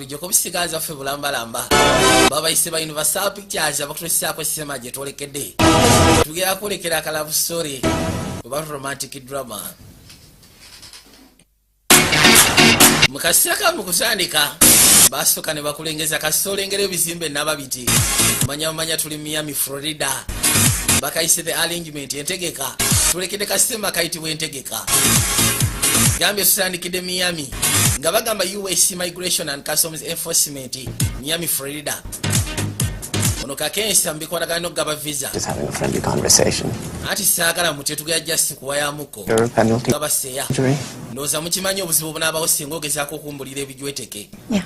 Joko bisigaza ffe bulambalamba. Baba iseba Universal Pictures abakutusiako sema je tolekedde. Tugera kulekera aka love story. About romantic drama. Mukasaka mukusandika. Basoka ne bakulengeza kasolengere bizimbe nababiti. Manya tuli Miami, Florida. Bakaise the arrangement entegeka. Tulekede kasema kaitibwe entegeka. Gambia tusandikide Miami. Nga bagamba US Immigration and Customs Enforcement Miami, Florida. Ono kakensa mbikwatagana n'okugaba visa. Just having a friendly conversation. Ati saagala mutetuga just kuwayamuko. Your penalty. Gabaseya. Ndowooza mukimanyi obuzibu bunaabawo singa ogezaako okumbulira ebijweteke. Yeah.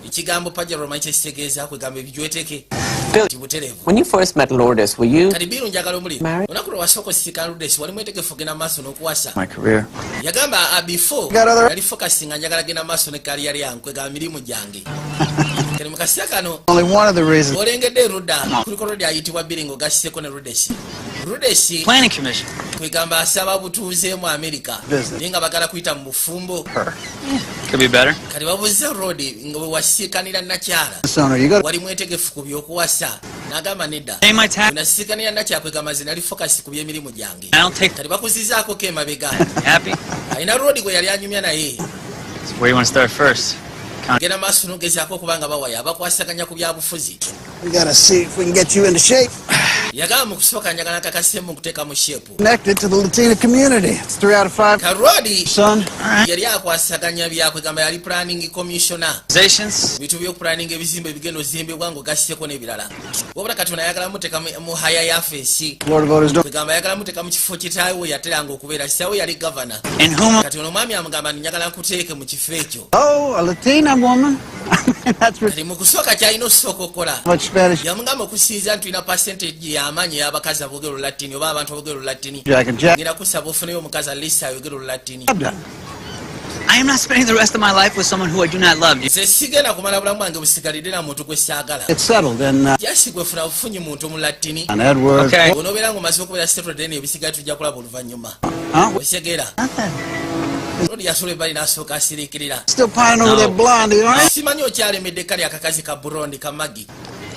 Ekigambo pajalo manyi kyekitegeza kwegamba ebijweteke. When you first met Lourdes, were you married? Onakulu wasoko sika Lourdes wali mwetegefu gena maaso n'okuwasa. My career. Yagamba before yali focusinga njagala gena maaso ne career yange kwegamba mirimu gyange. Kali mukasya kano. Only one of the reasons. Olengedde Ruda kuliko Ruda ayitibwa Biringo gasseko ne Lourdes. Lourdes Planning Commission. kwegamba asaba butuuze mu America. Ninga bagala kuyita mu bufumbo. Could be better. Kali babuze road nga bwe wasiikanira nakyala. Wali mwetegefu ku by'okuwasa. N'agamba nedda. Unasiikanira nakyala kwegamba zina ali focus ku by'emirimu gyange. Kali bakuzizaako ke emabega. Happy? Alina road gwe yali anyumya naye. Where you want to start first? Genda maaso n'ogezaako okubanga bawaya abakwasaganya ku byabufuzi. We gotta see if we can get you into shape. Yagamba mu kusooka njagala kakasemu kuteeka mu shepu. Connected to the Latino community. It's 3 out of 5. Karodi Son. yali akwasaganya byakwegamba yali planning commissioner. Bitu byo planning ebizimbe bigendo zimbibwa ngo gasseko n'ebirala. Wabula kati ayagala muteeka mu haya ya face. Kwegamba ayagala muteeka mu kifo kitaawe yateranga okubeera kitaawe yali governor. Kati ono mwami amugamba njagala nkuteeke mu kifo ekyo. Oh, a Latina woman. That's kati mu kusooka kyalina osooka okukola. much Spanish. Yamugamba okusinza nti tulina percentage y'amaanyi y'abakazi aboogera Olulatini oba abantu aboogera Olulatini. Jack and Jack. Ngenda kusaba ofuneyo omukazi alisi ayogera Olulatini. I am not spending the rest of my life with someone who I do not love. Nze sigenda kumala bulamu bwange busigalidde na muntu gwe saagala. It's settled and Jasi gwe funa bufunyi muntu Mulatini. and Edward. Okay. Onobeera ng'omaze okubeera settled then ebisigaye tujja kulaba oluvannyuma. Osegeera. Rodi yasula ebbali n'asooka asiriikirira. Still pining over that blonde, you know? Simanyi okyalemedde kali akakazi ka burondi ka magi.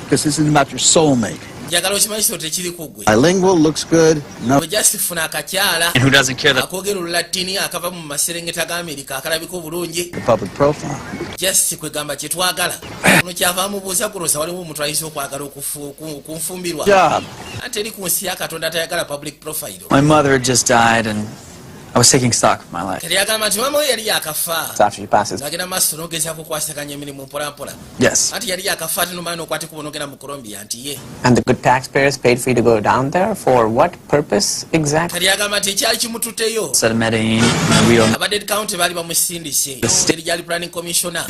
Because this isn't about your soulmate. Njagala okimanyisa tekiri ku ggwe. Bilingual looks good. No. Bwe jasi funa akakyala. And who doesn't care that Akoogera Olulatini akava mu maserengeta ga Amerika akalabika obulungi. The public profile. Jasi kwegamba kye twagala. Ono kyava amubuuza kulosa waliwo omuntu ayinza okwagala okunfumbirwa. Job. Ate eri ku nsi ya Katonda atayagala public profile. my mother had just died and I was taking stock of my life. Kati yagamba nti maama we yali yakafa. after she passes? N'agenda maaso n'ogezaako okwasaganya emirimu mpolampola. Yes. Ati yali yakafa ate n'omanya n'okwate kuba n'ogenda mu Colombia nti ye. And the good taxpayers paid for you to go down there for what purpose exactly? Kati yagamba nti ekyali kimututteyo. Instead of Medellin, we don't Abadde county baali bamusindise. Eri gyali planning commissioner.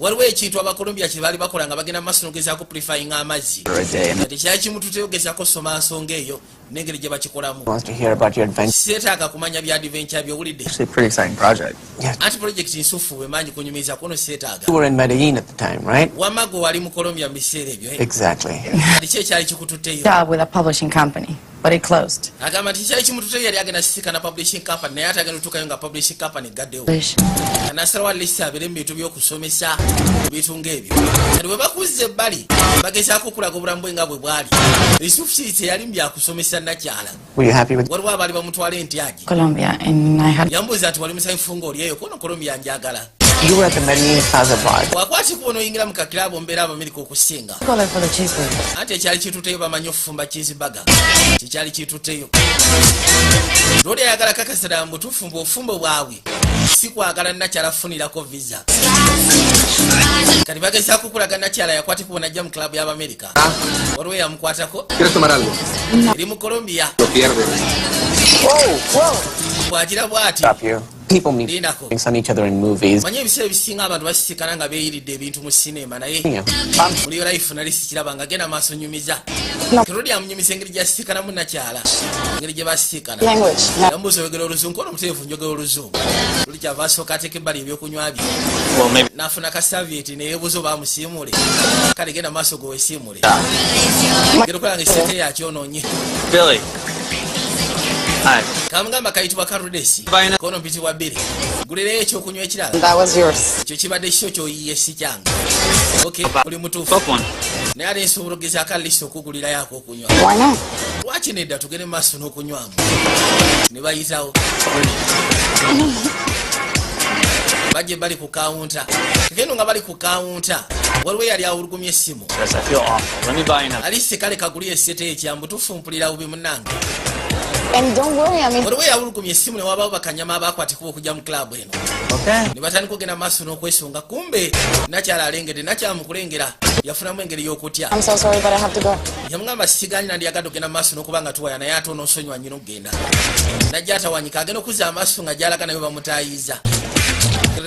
Waliwo ekintu Abakolombia kye baali bakola nga bagenda maaso n'ogezaako purifying amazzi. for a day. And Kati kyali kimututteyo ogezaako osoma nsonga eyo n'engeri gye bakikolamu. Wants to hear about your adventure. Seetaaga kumanya bya adventure by'owulidde. actually a pretty exciting project. Anti project nsufu bwemanyi kunyumiza kono seetaaga. You were in Medellin at the time, right? Wamago wali mu Colombia mu biseera ebyo. Exactly. Kati ki ekyali kikututteyo. Job with a publishing company, but it closed. Agamba nti kyali kimututteyo yali agenda sisikana publishing company naye ate agenda otuukayo nga publishing company gaddewo. Kanasalawo alisi abeere mu bintu by'okusomesa ebintu ng'ebyo. Kati bwe bakuzza ebbali bagezaako okulaga obulamu bwe nga bwe bwali. Ebisuufu kiri teyali mu byakusomesa nakyala. Were you happy with? Waliwo abaali bamutwala entyagi. Colombia, and I had Yambuuza nti wali musanyufu ng'oli eyo kono Colombia njagala. You were at the Medellin Plaza bar. Wakwatibwa onooyingira mu kakiraabo mbeera Abamerika okusinga. call it for the cheeseburger. Anti ekyali kitutteyo bamanyi okufumba cheeseburger. Kikyali kitutteyo. Rodi ayagala kakasira mbu tufumba obufumbo bwabwe. Si kwagala nakyala funirako visa. Kati bagezaako okulaga nakyala yakwatibwa najja mu club y'Abamerika. Waliwo yamukwatako. Eri mu Colombia. Bwagira bw'ati. Stop you. People meet Linako. on each other in movies. Manyi ebiseera ebisinga abantu basisikana nga beeyiridde ebintu mu sinema naye. Yeah. Muri life nali sikiraba nga genda maaso nyumiza. Rodi amunyumiza engeri gyasisikanamu nakyala. Engeri gye basisikana. Language. Yambuuza oyogera Oluzungu ono muteefu njogera Oluzungu. Luli kyava asooka ateeka ebbali ebyokunywa bye. well, maybe N'afuna ka savieti ne yeebuuza oba amusiimule. Kale genda maaso gwe weesiimule. Ngeri okola nga esente yakyonoonye. Billy. Hi. kamugamba kayitibwa karudesi kono mpitibwa bbiri gulireyo ekyokunywa ekirala That was yours. ekyo kibadde kyo kyoyiye si kyange ok oli mutuufu Book one. naye ate nsobola ogezaako alisi okugulirayo akokunywa Why not? lwaki nedda tugende mu maaso n'okunywamu ne bayitawo bajje bali ku kawunta gendo nga bali ku kawunta waliwo yali awulugumya essimu Yes, I feel awful. Let me buy you another. alisi kale kagulira essete ekyambu tufumpulira bubi munnange And don't worry, I mean, waliwo yawulugumya essimu ne wabaawo bakanyama abakwatikuba okujja mu klabu eno Okay. ne batandika okugenda maaso n'okwesonga kumbe nakyala alengedde nakyamukulengera yafunamu engeri y'okutya I'm so sorry, but I have to go. yamugamba sikiganyi nandiyagadde okgenda maaso n'okuba nga tuwaya naye ate onoosonyiwa nyina okugenda najja atawanyika agenda okuzza amaaso nga gyalaga nayo bamutayiza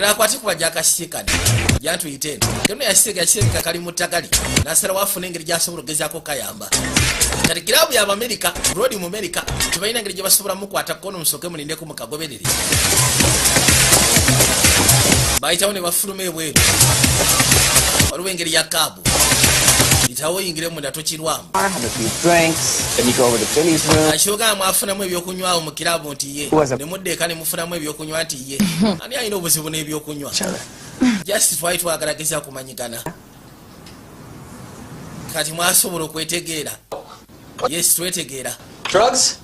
akwate kuba gyakasiikani gyantuyite eno keno yasirika kali mu ttagali nasala wafuna engeri gyasobola ogezaako kayamba kati kiraabu y'abamerika rodi mu amerika tebalina engeri gye basobola mukwata kono musooke mulindeku mukagoberere bayitawo ne bafuluma ebweru waliwo engeri ya kaabu itawo oyingire munda tokirwamu Have a few drinks, then you go over to Billy's room. akyogaa mwafunamu ebyokunywawo mu kiraabu nti ye Was a- ne muddeeka ne mufunamu ebyokunywa nti ye ani alina obuzibu n'ebyokunywa just twali twagalageza kumanyigana kati mwasobola okwetegeera yes twetegeera Drugs?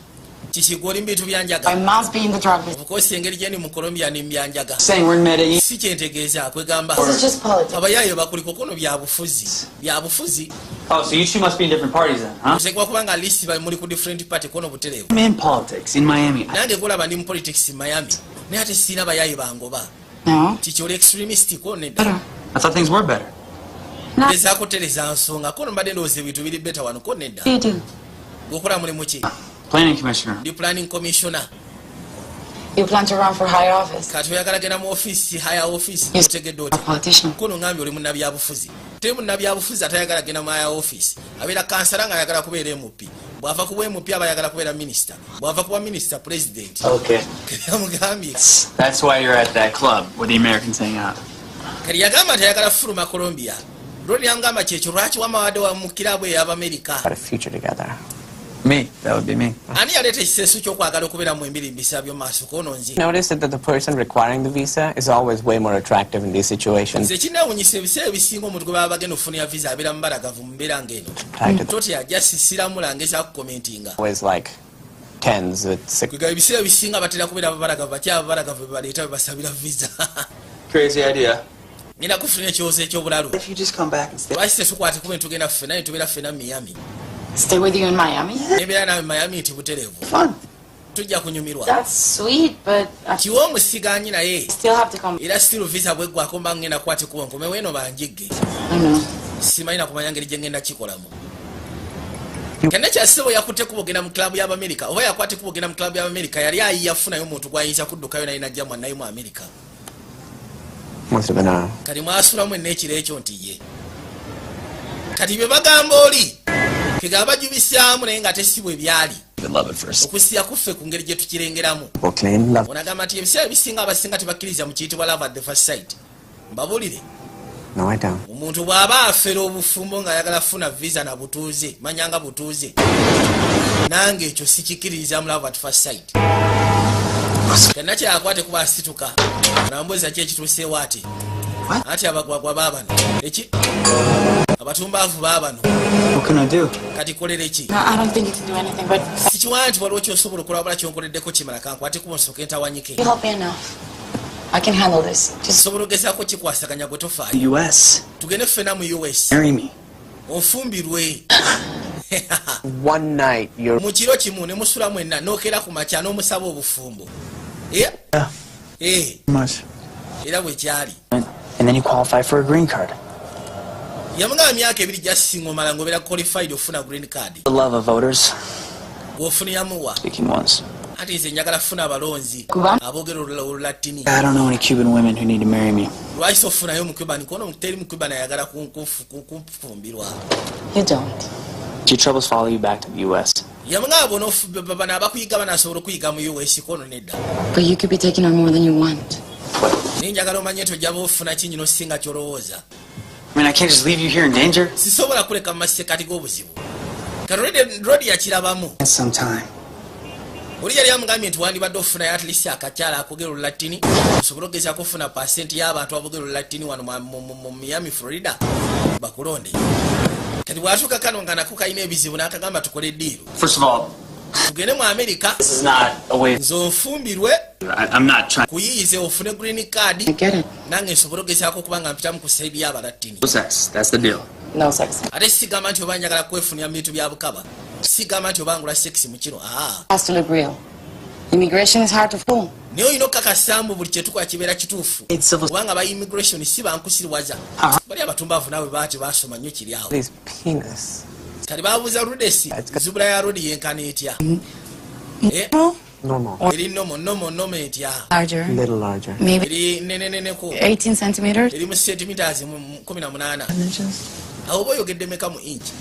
kikigwa oli mu bintu I byanjaga must be in the drug business. obukosi engeri gyendi mu Colombia ne mbyanjaga Saying we're in Medellin. si kyentegeeza kwegamba This is just politics. abayaye bakuliko kono byabufuzi Oh, so you two must be in different parties then, huh? otegwa kubanga list bali muli ku different party kono butereevu I'm in politics in Miami. nange golaba ndi mu politics Miami naye ate siina bayaye bangoba No. kiki oli extremist ko nedda I thought things were better. gezaako tereza nsonga kono mbadde ndowooza ebintu biri beta wano ko nedda You do. gwokola mulimu ki Planning commissioner. ndi planning commissioner You plan to run for high office. kati oyagala genda mu office higher office Yes. otegedde A oti politician. kono ngambye oli munnabyabufuzi te munnabyabufuzi atayagala genda mu higher office abeera kansala nga ayagala kubeera MP bw'ava kuba MP aba ayagala kubeera minisita bw'ava kuba minisita president Okay. yamugambye That's why you're at that club where the Americans hang out. kati yagamba tayagala fuluma Colombia loni yamugamba kyekyo lwaki wamawadde wa mu kirabu ey'abamerika Got a future together. Me. That would be me. ani yaleeta ekiseeso ky'okwagala okubeera mu embirimbisa by'omaaso kono nze Notice that the person requiring the visa is always way more attractive in these situations. nze kinawunyisa ebiseera ebisinga omuntu gwe baba bagenda okufunira visa abeera mubalagavu mu mbeera ng'eno Attracted totya ajja sisiramula ngezaku komentinga always like tens with six. kwegaba ebiseera ebisinga batera kubeera babalagavu bakyaba babalagavu bebaleeta bebasabira visa Crazy idea. ngenda kufunira ekirowoozo eky'obulalu If you just come back and stay. lwaki tetukwate kuba netugenda ffena ne tubeera ffena mu Miami Stay with you in Miami? nebeera nawe mu Miami nti butereevu Fun. tujja kunyumirwa That's sweet, but I kiwa omusiganyi naye still have to come. era still visa bweggwako mba ngenda kukwate kuba nkomewo eno banjigge I know. simanyi nakumanya ngeri gye ngenda kikolamu kene kyasebo yakutte kuba ogenda mu klabu y'abamerika oba yakwate kuba ogenda mu klabu y'abamerika yali ayiya afunayo omuntu gwayinza kuddukayo naye najja mwannayo mu Amerika Must have been a kati mwasulamu enneekiro ekyo nti ye kati bye bagamba oli kega bajubisaamu naye nga tesibwe byali Love at first. okusiya kuffe ku ngeri gye tukirengeramu claim love. onagamba nti ebiseera ebisinga abasinga tebakkiriza mu kiyitibwa love at the first sight mbabulire No, I don't. omuntu bw'aba afera obufumbo ng'ayagala funa visa na butuuze manyanga butuuze nange ekyo sikikkiririza mu love at first sight tenna kyakwate kuba asituka nambuuza ki ekituuseewo ati ati abagwagwa baabano eki abatumbaavu baabano What can I do? kati kolere ki No, I don't think you can do anything, but sikiwaya nti waliwo kyosobola okulabula kyonkoleddeko kimala kankwate kuba nsooka entawanyike you help me enough. I can handle this. Just sobola ogezaako kikwasaganya gwe tofaayo U.S. tugende ffena mu US Marry me. onfumbirwe One night, you're mu kiro kimu ne musula mwenna nookera ku makya n'omusaba obufumbo Yeah. Much. era bwe kyali And then you qualify for a green card. yamugamba myaka ebiri gyasisinga omala ng'obeera qualified ofuna green card The love of voters. gweofuniramuwa Speaking once. ati nze njagala kufuna abalonzi Kuba? aboogera olulatini I don't know any Cuban women who need to marry me. lwaki sofunayo mucuban kono teri mucuban ayagala kunfumbirwa you don't. Do your troubles follow you back to the U.S.? yamugamba bano abakuyiga banasobola okuyiga mu US kono nedda But you could be taking on more than you want. naye njagala omanye tojaba ofuna kinyino singa kyolowooza I mean, I can't just leave you here in danger. sisobola kuleka mu masekati g'obuzibu karodi yakirabamu Sometime. oli yali amugambye nti wandibadde ofuna at least akakyala akogera olulatini osobole okugeza kufuna pasenti y'abantu abogera olulatini wano mu Miami, Florida bakulonde. Kati bwatuuka kano nga nako kalina ebizibu n'akagamba tukole eddiiro. First of all, tugende mu America. this is not a way. Nze onfumbirwe I'm not trying. kuyiyize ofune green card I get it. nange nsobole okugezaako okuba nga mpita mu kusaidia y'abalatini. No sex. That's the deal. No sex. Ate sigamba nti oba njagala kwefunira mu bintu bya bukaba, sigamba nti oba ngula sex mu kino. Has to look real. Immigration is hard to fool. Naye olina okukakasaamu buli kyetukola kibeera kituufu kubanga ba immigration si bankusiriwaza. Bali abatumbavu naawe baati basoma nnyo kiri awo. His penis. Kati baabuuza Rudesi zubula ya rodi yenkana etya? Normal. Eri nomo etya? Larger. A little larger. Maybe Eri neneneneko 18 centimeters. eri mu centimeters 18. Awo oba oyogedde meka mu inch?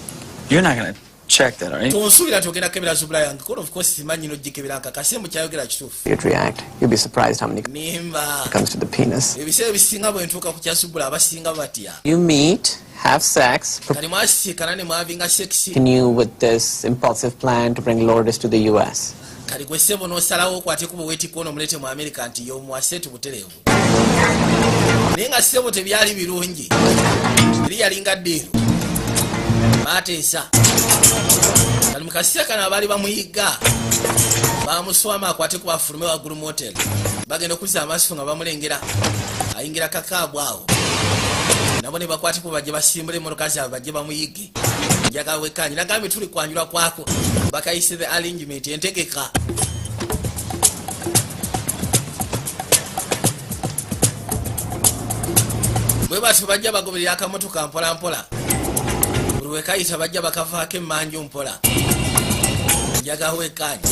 You're not gonna check that, are you? Tonsuubira togenda kebera zubula yange. Of course simanyi nogikebera nkakase mu kyayogera kituufu. You'd react. You'd be surprised how many Nimba. comes to the penis. Ebiseera ebisinga bwe ntuuka ku kyazubula abasinga batya. You meet, have sex, Kati mwasiikana ne mwavinga sex. continue with this impulsive plan to bring Lourdes to the US. Kali gwe ssebo n'osalawo okwate kuba weetikko ono mulete mu America nti y'omuwaseti butereevu. Naye nga ssebo tebyali birungi. Eri yalinga ddeero. Baateesa. Kali mu kaseera kano abaali bamuyigga baamuswama akwate kuba afulume waggulu mu hoteri. Bagenda okuzza amaaso nga bamulengera. Ayingira kakaabu awo. Nabo ne bakwate kuba bajje basimbule emmotoka zaabwe bajje bamuyigge. Njagala wekkanyi nagambye tuli kwanjula kwako. Bakayise the arrangement entegeka. Bwe batyo bajja bagoberera akamotoka mpola mpola. Buli wekayita bajja bakavaako emmanju mpola. Njagala wekkanyi.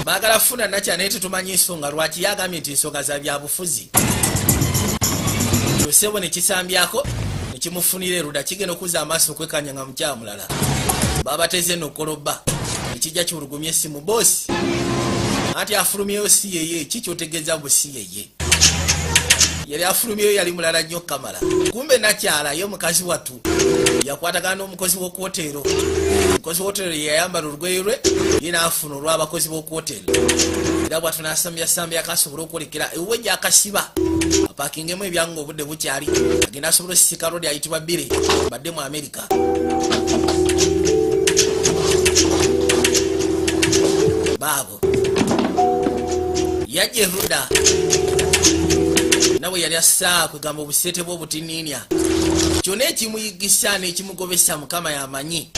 Baagala funa nakya naye tetumanyi nsonga lwaki yagambye nti ensonga za byabufuzi. Yosebo ne kisambyako ne kimufunira eruda kigenda okuzza amaaso okwekanya nga mukyala mulala. Babateze nokoloba ekijja kiwulugumya essimu boosi. Anti afulumyeyo si yeye kikyotegeeza mbu si yeye. Yali afulumyeyo yali mulala nnyo kamala. Kumbe nakyala ye mukazi watu yakwatagana n'omukozi w'okuwotero. Omukozi w'okuwotero yayambala olugoye lwe ye n'afuna olw'abakozi b'okuwotero. Era bw'atu n'asambya akasobola okwolekera ewuwe gy'akasiba apakingemu ebyangu obudde bukyali agenda asobola osisika rodi ayitibwa Bire badde mu America. Baabo yajja eruda nawe yali assaa kwegamba obusete bwe obutiniinya kyonna ekimuyigisa n'ekimugobesa Mukama yamanyi.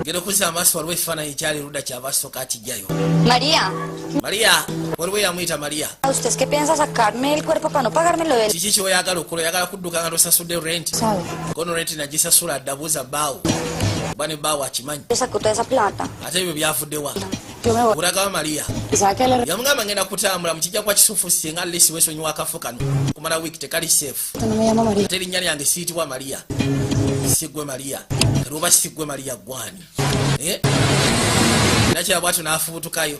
Genda okuzza amaaso waliwo ekifaananyi ekyali eruda kyava asooka akijjayo. Maria, waliwo yamuyita Maria. ¿Usted es que piensa sacarme el cuerpo para no pagármelo de él? Kiki kyoyagala okukola? Oyagala kudduka nga tosasudde rent? Kono rent nagisasula addabuuza bbaawo oba ne bbaawo akimanyi Le sacó toda esa plata. ate ebyo byafuddewa. Yo me voy. Olagawa Maria ¿Y sabe qué le yamugamba ngenda kutambula mu kijja kwa kisufu singa alesi weesonyiwa akafo kano kumala wiiki tekali seefu. no me llama María? Ate erinnya lyange siyitibwa Maria, siggwe Maria. Kati oba siggwe Maria gwani? Nakyala bwatyo n'afubutukayo.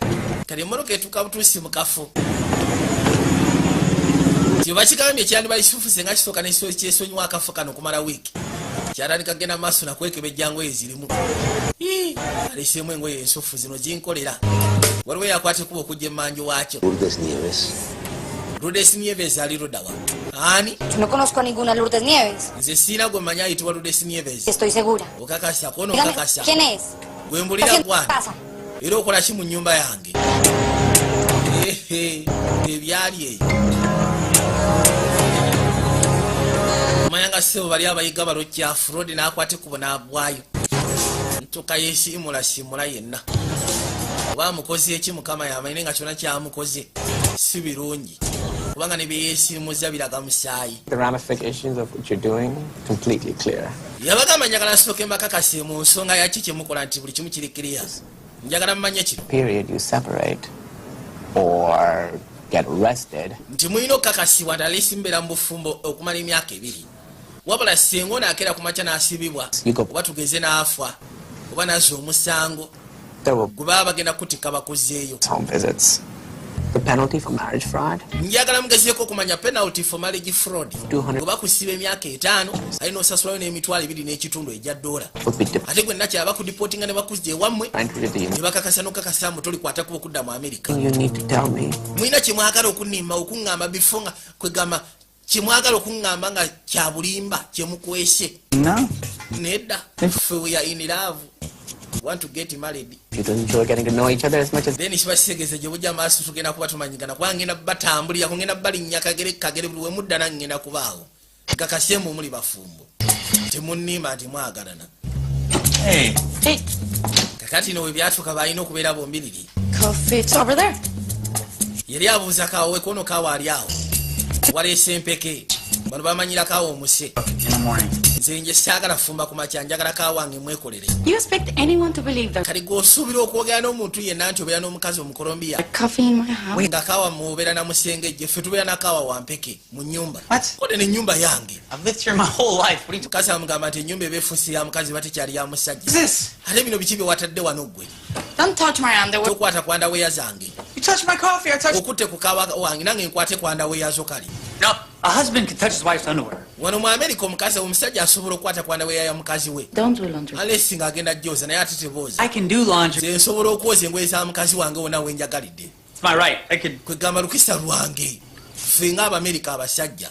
Kati emmotoka etuuka butuusi mu kafo. Kyoba kigambye ekyandibali kisufu singa kisooka kyesonyiwa akafo kano kumala wiiki. Kyatandika kagenda maaso nakwekebejja engoye zirimu. Aleseemu engoye ensufu zino zinkolera. Waliwo yakwata kuba okujja emmanju waakyo. Lourdes Nieves ali Rodawa. Ani? Yo no conozco a ninguna Lourdes Nieves. Nze sina gwe mmanyi ayitibwa Lourdes Nieves. Estoy segura. Okakasa kono Dígame, okakasa. ¿quién es? Gwe ¿Qué mbulira haciendo en gwani. casa? Era okola ki mu nnyumba yange? Ebyali eyo. Omanya nga ssebo bali abayiga balokyafu Rodi n'akwate kubo n'agwayo. Ntuka yeesiimula yenna. Oba amukoze eki Mukama yamanyi nga kyonna kyamukoze si birungi. Kubanga ne bye yeesiimuza biraga musaayi. The ramifications of what you're doing, completely clear. Yabagamba njagala nsooke mbakakase mu nsonga yaki kyemukola nti buli kimu kiri clear. Njagala mmanye kino. Period, you separate or get arrested. Nti mulina okukakasibwa nti mbeera mu bufumbo okumala emyaka 2. Wabula singa onaakera ku makya n'asibibwa oba tugeze n'afa oba nazza omusango There will gwe baba bagenda kutikka bakozeeyo. be home visits. The penalty for marriage fraud? njagala mugezeeko okumanya penalty for marriage fraud 200. oba kusiba emyaka 5 alina osasulayo n'emitwalo 2.5 egya dola Would be different. ate gwe nakyaba bakudipotinga ne bakuzja ewammwe Trying to read the ne bakakasa n'okakasa mbu tolikwata kuba okudda mu Amerika. you need to tell me. mulina kyemwagala okunnimba okuŋŋamba bifo nga kwegamba kyemwagala okuŋŋamba nga kya bulimba kyemukwese. No. Nedda ffe we are in love, want to get married. You don't enjoy getting to know each other as much as Then kiba kisegeeze gye bujja maaso tugenda kuba tumanyigana kuba ngenda batambulira kungenda balinnya kagere buli we mudda nange ngenda kubaawo gakasembu muli bafumbo temunnima nti mwagalana. Hey. Hey, Kakati no we byatuuka balina okubeera bombiriri. coffee. It's over there. Yali abuuza kaawo we kono kaawo ali awo waleese empeke bano bamanyira kaawo omuse. In the morning. Nze nje saagala fumba ku makya njagala kaawo wange mwekolere. You expect anyone to believe that Kati gw'osuubira okwogera n'omuntu yenna nti obeera n'omukazi omukolombiya coffee in my house? nga kaawa mubeera na musengejje ffe tubeera na kaawa wampeke mu nnyumba. What? Kode n'ennyumba yange. I've lived here my whole life. What are you Mukazi amugamba nti ennyumba ebeefuusi ya mukazi batekyali ya musajja. this? Ate bino biki bye watadde wano gwe? Don't touch my underwear. Tokwata ku andaweya zange. You touched my coffee. I touched. Okutte ku kaawa wange nange nkwate ku andaweya zo kali. No. A husband can touch his wife's underwear. Wano mu Amerika omusajja asobola okukwata ku andaweya ya mukazi we. Don't do laundry. Alesi ng'agenda jjooza naye ate tebooza. I can do laundry. Nze nsobola okwoza engoye za mukazi wange wonna we njagalidde. It's my right. I could. Kwegamba lukisa lwange. Ffe ng'Abamerika abasajja.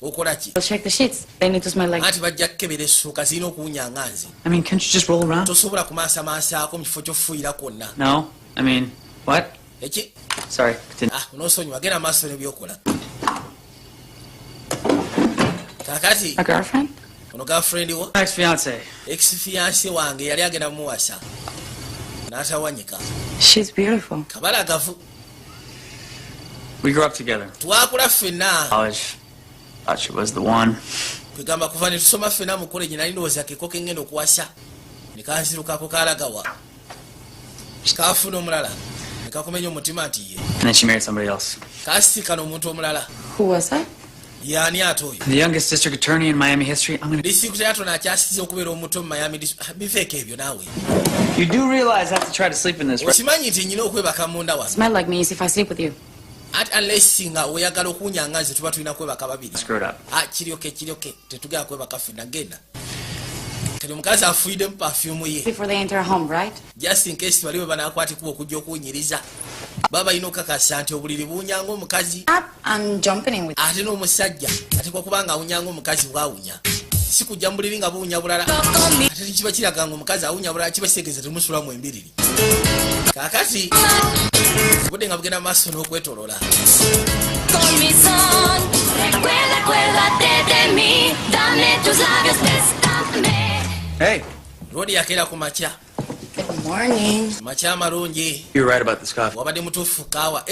Okola ki? I'll check the sheets. They need to smell like. Ati bajja kukebera essuuka zirina okuwunya nga nze. I mean, can't you just roll around? Tosobola kumaasamaasaako mu kifo ky'ofuuyira kwonna. No. I mean, what? Eki? Sorry. Continue. Onoosonyiwa genda maaso n'ebyokola. Kakati A girlfriend? ono girlfriend wo My ex-fiance. ex-fiancé wange yali agenda muwasa n'atawanyika. She's beautiful. Kabalagavu. We grew up together. Twakula ffenna. College. Thought she was the one. Kwegamba kuva ne tusoma ffenna mu college nali ndowooza keeko kengenda okuwasa ne kanzirukako kalagawa. Kaafuna omulala ne kakumenya omutima nti ye. And then she married somebody else. Kaasiikana omuntu omulala. Who was that? Yaani ate oyo. The youngest district attorney in Miami history. I'm gonna. Disitulikiti yatono akyasize okubeera omuto mu Miami bifeeko ebyo naawe. You do realize I have to try to sleep in this, right? Okimanyi nti nnyina okwebaka munda wano. Smell like me is if I sleep with you. Ate unless nga oyagala okuwunyanga nze tuba tulina kwebaka babiri. Screwed up. Kiryoke tetugenda kwebaka ffenna genda. Kati omukazi afuyiddemu pafyumu ye. Before they enter home, right? Just in case bali bwe banaakwatibwa okujja okuwunyiriza. Baba balina okukakasa nti obuliri buwunyanga omukazi Up and jumping in with. ate n'omusajja atekwa kuba nga awunyanga omukazi bwawunya. Si kujja mu buliri nga buwunya bulala. Ate kiba kiraga nga omukazi awunya bulala kiba kitegeeza temusulamu embiriri. Kaakati obudde nga bugenda maaso n'okwetolola. Con mi son, recuerda, acuérdate de mí, dame tus labios, bésame. Hey, Roodi yakeera ku makya. Good morning. Makya amalungi. you're right about this coffee. Wabadde mutuufu kaawa.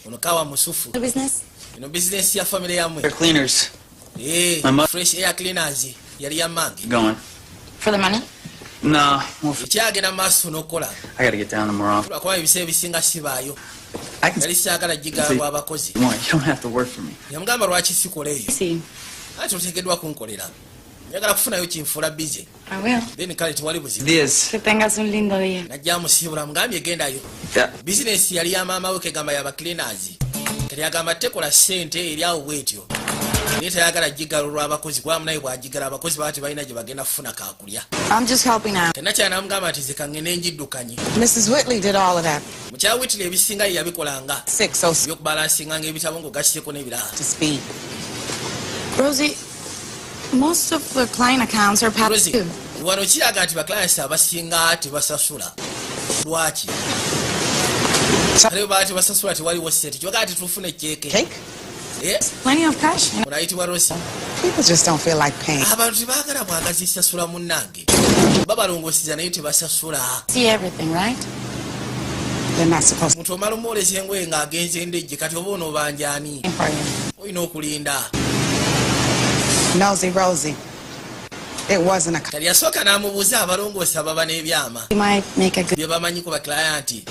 Ono kaawa musufu. The business? Eno bizinesi ya famire yammwe. They're cleaners. Fresh air cleaners yali ya mangi. Going. For the money? No. Well, Ekyagenda maaso n'okola. I gotta get down tomorrow. Lwakuba ebiseera ebisinga sibaayo. I can. Yali saagala gigala abakozi. You don't have to work for me. Yamugamba lwaki sikola eyo. See. Ati oteekeddwa kunkolera. Njagala kufunayo kinfuula bize. I will. Then kale tewali buzibu. This. Que tengas un lindo día. Najja musiibula mugambye gendayo. Yeah. Bizinesi yali ya maama we kegamba yaba cleaners. Kati agamba tekola ssente eri awo bwetyo. Naye tayagala gigala olw'abakozi gwamu naye bw'agigala abakozi baba tebalina gye bagenda kufuna kaakulya. I'm just helping out. Tenakyanaamugamba nti ze kangende njiddukanye. Mrs. Whitley did all of that. Mukyala Whitley ebisinga ye yabikolanga. Sick, so By'okubalansinga ng'ebitabo ng'ogasseko n'ebirala. to speed. Rosie, most of the client accounts are past Rosie, due. wano kiraga nti baklayasi abasinga tebasasula. Lwaki? Kale baba tebasasula tewaliwo ssente. Kibagaa titufune ceeke. Cake? Plenty of cash. Munayitibwa Rosie. People just don't feel like paying. Abantu tebaagala bwagazi sasula munnange. Babalongoosiza naye tebasasula. See everything, right? They're not supposed Omuntu omala omwoleza engoye ng'agenze endejje kati oba onoobanja ani? to for you. Olina okulinda. to. Nosy Rosie. It wasn't a Kali yasooka n'amubuuza abalongoosa baba n'ebyama. You might make a good. Bye bamanyi ku baklayanti.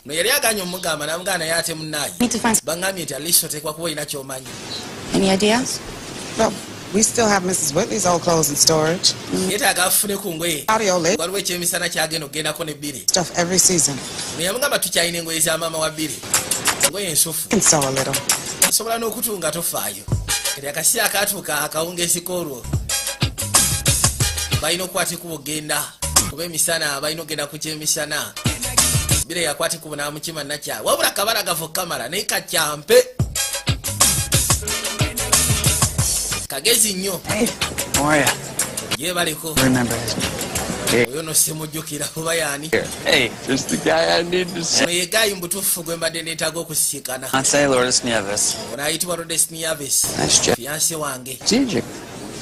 No yali aganya omugamba n'amugamba naye ate munnaye. Need to find Bangambye nti aliso teekwa kuba olina ky'omanyi. any ideas? Well, we still have Mrs. Whitley's old clothes in storage. Yeetaaga afune ku ngoye. Audio lit Waliwo ekyemisana kyagenda okugendako ne bbiri. stuff every season. No yamugamba tukyalina engoye za maama wa bbiri. ngoye ensufu Can sew a little. sobola n'okutunga tofaayo kati akasiya akatuuka akawunga esikolo balina okukwatikuba ogenda kuba emisana balina ogenda kukya emisana bire yakwatikuba n'amukima nakya wabula kabala gavo kamala naye kakyampe kagezi nnyo How are you? yebaleko Remember his name. oyo no simujjukira kuba yaani Hey, just the guy I need to see. ono yegayi mbutuufu gwe mbadde neetaaga okusiikana I'd say Lourdes Nieves. ono ayitibwa Lourdes Nieves Nice job. fiyanse wange Strategic.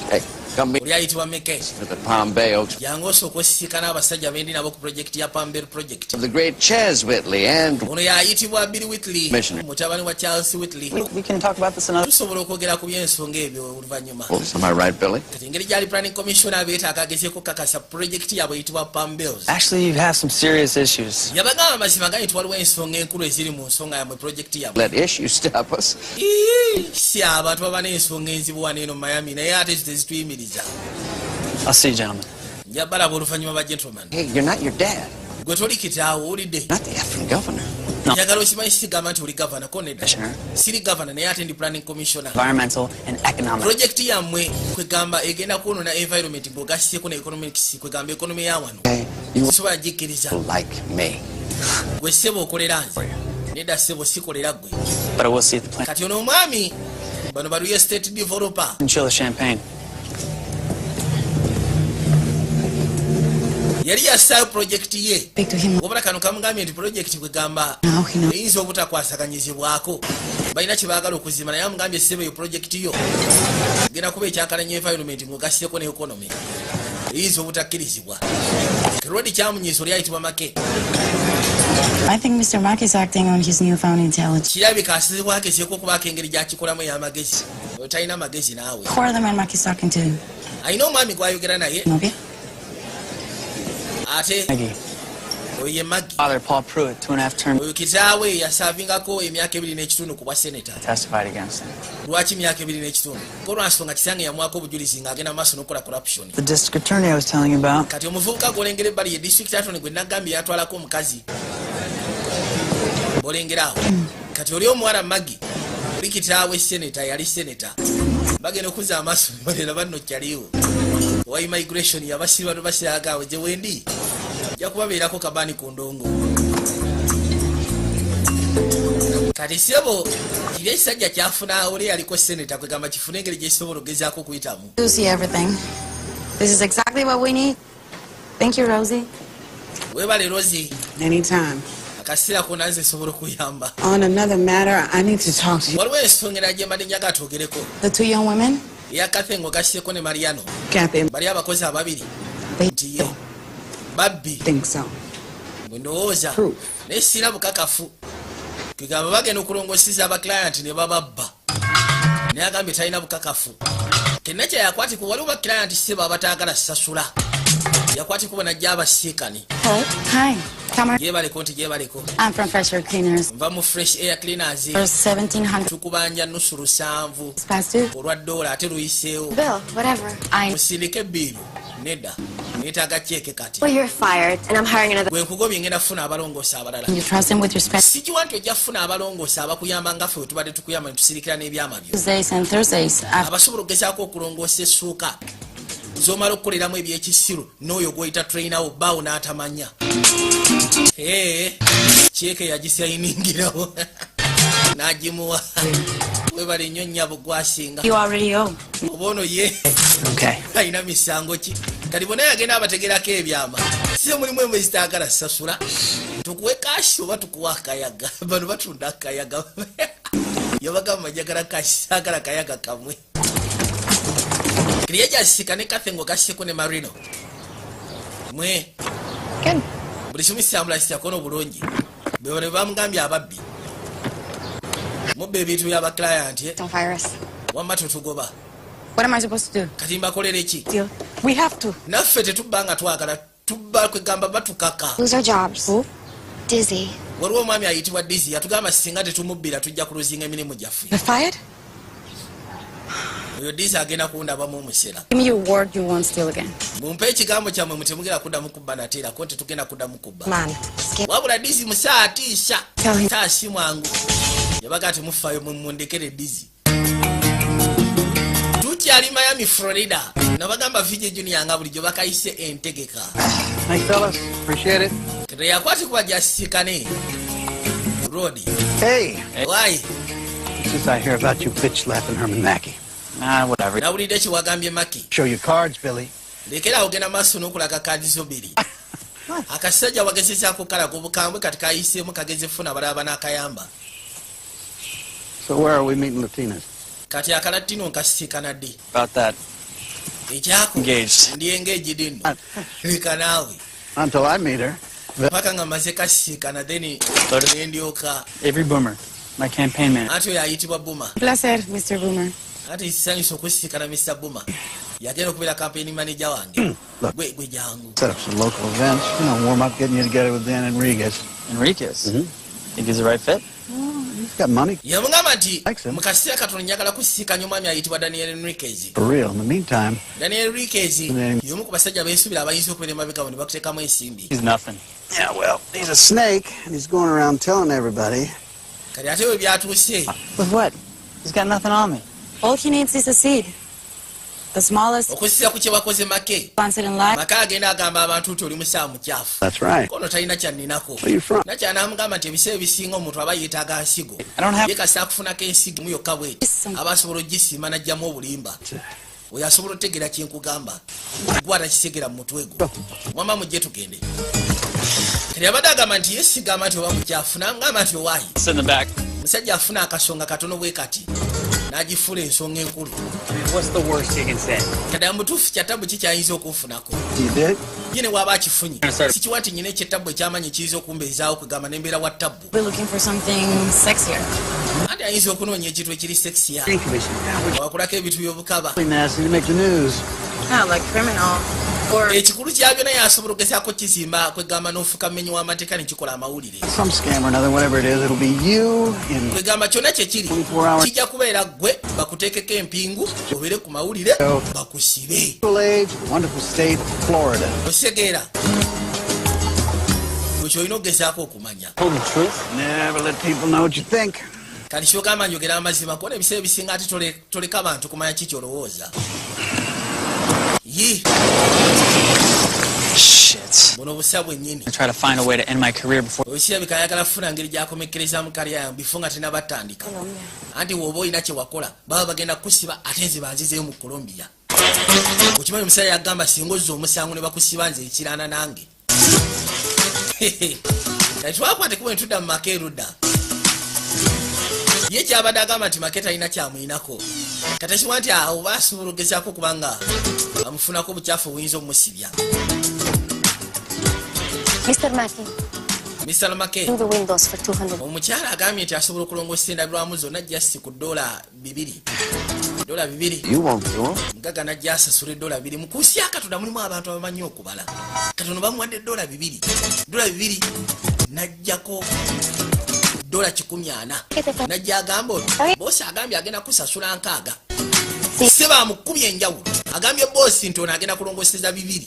Hey, come meet oli ayitibwa Meke for the Palm Bay Oaks. yange osooka osisiikana abasajja bendi nabo ku projekiti ya Pambel project The great Chaz Whitley and ono yayitibwa Bill Whitley Commissioner. mutabani wa Charles Whitley we can talk about this another. tusobola okwogera ku byensonga ebyo oluvannyuma Am I right, Billy? kati engeri gyali planning commissioner beetaaga agezeeko okukakasa projekiti yaabwe eyitibwa Pambels Actually, you have some serious issues. yabagamba mazima gani nti waliwo ensonga enkulu eziri mu nsonga yammwe projekiti yaabwe Let issues stop us. si abantu baba n'ensonga enzibuwa neeno mu Miami naye ate tezituyimiriza I'll see you, gentlemen. njabalaba oluvannyuma ba gentleman Hey, you're not your dad. gwe toli kitaawo owulidde Not the effing governor. No. njagala okimanyi sigamba nti oli gavana ko nedda Commissioner. siri gavana naye ate ndi planning commissioner Environmental and economic. projekiti yammwe kwegamba egenda kwonona environment ng'ogasiseeko ne economics kwegamba economy ya wano Okay, you sisobola gikkiriza like me. gwe ssebo okolera nze nedda ssebo sikolera gwe But I will see at the plant. kati ono omwami bano baluye state developer Enjoy the champagne. yali yassaayo projekiti ye Speak to him wabula kano kamugambye nti projekiti kwegamba now. He knows. eyinza obutakwasaganyizibwako balina kye baagala okuzima naye amugambye ssebo eyo projekiti yo genda kuba ekyakalanya environment ng'ogassieko ne economy eyinza obutakkirizibwa kirodi kyamunyiisa oli ayitibwa Make I think Mr. Mack is acting on his newfound intelligence. kirabika asizibwa agezeeko okubaako engeri gyakikolamu ey'amagezi oyo talina magezi naawe Who are the men Mack is talking to? alina omwami gwayogera naye Nobia? ate Maggie. oyo ye Maggie Father Paul Pruitt, 2.5 terms, oyo kitaawe yasaavingako emyaka 2.5 ku bwa seneta testified against him. lwaki myaka 2.5 kolwansonga kisange yamwako obujulizi ng'agenda maaso n'okukola corruption The district attorney I was telling you about. kati omuvubuka gwolengera ebbali ye district attorney gwe nagambye yatwalako omukazi bolengeraawo kati oli omuwala Maggie oli kitaawe seneta yali seneta bagenda okuza amaaso balera banno kyaliwo owa immigration yabasiba tobasiragaawe gye wendi ja kubabeerako kabaani ku ndongo kati sebo kiri ekisajja kyafuna oli yaliko seneta kwegamba kifune engeri gyekisobola ogezaako okuyitamu You see everything. This is exactly what we need. Thank you, Rosie. weebale Rosie Anytime. akaseera konna nze sobola okuyamba On another matter, I need to talk to you. waliwo ensongera gye mbadde njaga atwogereko The two young women? eya Kathy ng'ogassieko ne Mariano Kathy, bali abakozi ababiri They nti ye babbi think so. bwe ndowooza Proof. naye sina bukakafu kwegamba bagenda okulongosiza abaclient ne bababba naye agambye talina bukakafu kenna kye yakwatikwa waliwo baclient seba abataagala sasula yakwatikuba najja abasiikani Hi. Come on. gyebaleko nti gyebaleko I'm from Fresh Air Cleaners. nva mu fresh air cleaners For 1,700 tukubanja nusu 700 past due. olwa dola ate luyiseewo Bill, whatever. I musindike biiru nedda neetaaga kyeke kati Well, you're fired, and I'm hiring another. gwe nkugobye ngenda kufuna abalongoosa abalala you trust him with respect. sikiwa nti ojja kufuna abalongoosa abakuyamba nga ffe we tubadde tukuyamba ne tusirikira n'ebyama byo Tuesdays and Thursdays. After abasobola okugezaako okulongoosa essuuka z'omala okukoleramu ebyekisiru n'oyo gw'oyita trainawo bbaawo n'atamanya kyeke yagisainingirawo n'agimuwa webale nnyo nnyabo gwasinga you already owe. oba ono ye Okay. alina misango ki kati bona yagenda abategerako ebyama si omulimu emu ezitaagala sasula tukuwe kashi oba tukuwa akayaga bano batunda akayaga yabagamba njagala kashi saagala kayaga kamwe kiriye gyasika ne Kathy ng'ogasseko ne Marino mwe Good. buli kimu kisambulasitako n'obulungi bwe bamugambye ababbi mubba ebintu by'abaclient Don't fire us. wamma tutugoba What am I supposed to do? kati mbakolera eki Deal. We have to. naffe tetubba nga twagala tubba kwegamba batukaka Lose our jobs. Dizzy. waliwo omwami ayitibwa Dizzy yatugamba singa tetumubbira tujja kuluzinga emirimu gyaffe You're fired? oyo Dizzy agenda kundabamu omusera Give me your word you won't steal again. mumpe ekigambo kyammwe mutemugera kuddamu kubba nate era ko tetugenda kuddamu kubba Man. Skip. wabula Dizzy musaatiisa Tell him. taasi mwangu yabaga ati mufayo mundekere Dizzy. Tukyali Miami, Florida. Nabagamba Vijay Junior nga bulijjo bakayise entegeka. Thanks, fellas. Appreciate it. Kati yakwati kuba jasikane. Rodi. Hey. Why? Since I hear about you bitch slapping Herman Mackey. Nah, whatever. Nawulidde kiwagambye Maki. Show your cards, Billy. Lekera ogenda maaso n'okulaga kaadi zo bbiri. Akasajja wagezezaako kalaga obukambwe kati kayiseemu kageze funa balaba n'akayamba. So where are we meeting Latinas? Kati akalatino nkasisikana ddi. About that. Ekyako. Engaged. Ndi engaged nno. Leka naawe. Until I meet her. Paka nga maze kasisikana then ndyoka. Avery Boomer, my campaign manager. Ati oyo ayitibwa Boomer. Placer, Mr. Boomer. Ati sisanyusa okusisikana Mr. Boomer. Yagenda okubeera campaign manager wange. Gwe jangu. Set up some local events. You know, warm up getting you together with Dan Enriquez. Enriquez? Think he's the right fit? He's got money. Yamugamba nti Likes him. mu kaseera katono njagala kusisikanya omwami ayitibwa Daniel Enriquez. For real. In the meantime, Daniel Enriquez y'omu ku basajja beesuubira abayinza okubeera emabega bwe ne bakuteekamu ensimbi. He's nothing. yeah, well, he's a snake, and he's going around telling everybody. Kati ate bwe byatuuse With what? He's got nothing on me. All he needs is a seed. The smallest, okusisira ku kye bakoze Make. planted in life. Maka agenda agamba abantu nti oli musaamu mukyafu. That's right. Kono talina kyanninako. Where you from? Nakyanamugamba nti ebiseera ebisinga omuntu aba yeetaaga nsigo. I don't have... Ye kasi akufunako ensigo mu yokka bweti. Aba asobola ogisiima n'aggyamu obulimba. Oyo asobola otegeera kyenkugamba. Gwe atakitegera mu mutwe gwo. Mwama mujje tugende. Kati abadde agamba nti ye sigamba nti oba mukyafu n'amugamba nti owaayi. Sit in the back. Musajja afuna akasonga katono bwe kati. N'agifuula ensonga enkulu. What's the worst he can say? Kati mutuufu kyatabu ki kyayinza okufunako. You did? Ye ne bw'aba akifunye. Sikiwa nti nyina ekyetabu ekyamanyi kiyinza okumbeezaawo kugamba n'embeera wa tabu. We're looking for something sexier. Anti ayinza okunoonya ekintu ekiri sexiya. Think of it. Wakulako ebintu by'obukaba. Really nasty to make the news. Yeah, like criminal. Or Ekikulu kyabyo naye asobola okugezaako kizimba kwegamba n'ofuka mmenyi w'amateeka ne kikola amawulire. Some scam or another, whatever it is, it'll be you in Kwegamba kyonna kye kiri 24 hours. kijja kubeera ggwe bakuteekeko empingu obeere ku mawulire bakusibe. age, wonderful state of Florida. Osegeera ekyo olina okugezaako okumanya. Told the truth? Never let people know what you think. Kati kyogamba njogera amazima kuona ebiseera ebisinga ati toleka abantu kumanya ki kyolowooza. Shit. Buno busa bwennyini. I try to find a way to end my career before... Okirabika ayagala kufuna ngeri gyakomekkerezaamu kalya yange bifo nga tenabatandika. Anti w'oba olina kye wakola baba bagenda kukusiba ate nze banzizeeyo mu Colombia. Okimanyi omusajja yagamba singa ozza omusango ne bakusiba nze ekiraana nange. Kati twakwate kuba entudda mu Make erudda. Ye kyabadde agamba nti Make talina kyamuyinako. Kati akiwa nti awo baasobola okugezaako kubanga amufunako obukyafu obuyinza omusibya. Mr. Mackey, Mr. Make. do the windows for 200. Omukyala agambye nti asobola okulongoosa endabirwamu zonna jasi ku $2. $2. You won't do them. Mugaga najja asasula $2. Mu kunsi ya Katonda mulimu abantu abamanyi okubala. Katono bamuwadde $2. $2 najjako $140. Najja agamba ono boosi agambye agenda kusasula 6. Seba amukubye enjawulo. Agambye boosi nti ono agenda kulongooseza 2.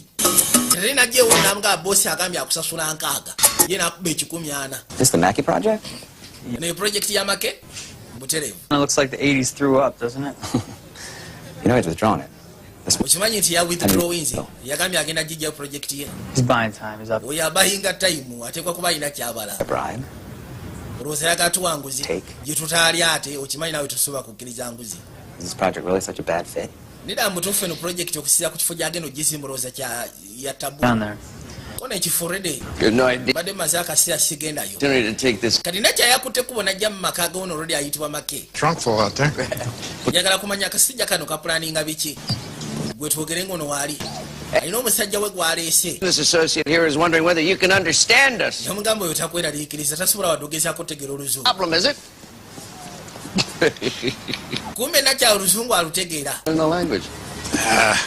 Kati najja ewo n'amugamba boosi agambye akusasula 6. Ye n'akuba 140. This the Mackey project? Ne project ya Make buterevu. It looks like the 80s threw up, doesn't it? You know he's withdrawn it. Okimanyi nti ya withdrawings yagambye agenda jijja project ye. He's buying time. He's up. Oyo abayinga time ateekwa kuba alina kyabala. A bribe. Olowooza yagatuwa nguzi Take. gye tutaali ate okimanyi nawe tosobola kukkiriza nguzi. Is this project really such a bad fit? Nida mutuufu eno project okusinziira ku kifo gyagenda ogizimba olowooza ya tabu. Down there. Kona ekifo rede Good no idea. badde maze akaseera sigendayo. To take this Kati nakyayakutte kubo najja mu maka g'ono olwedi ayitibwa Make. trunk full out there. Njagala kumanya akasijja kano kapulaninga biki. Gwe twogere ng'ono waali. Alina omusajja we gw'aleese. This associate here is wondering whether you can understand us. Yamugamba oyo takweraliikiriza tasobola wadde ogezaako otegeera oluzungu. Problem is it? Kumbe nakya oluzungu alutegeera. In the language.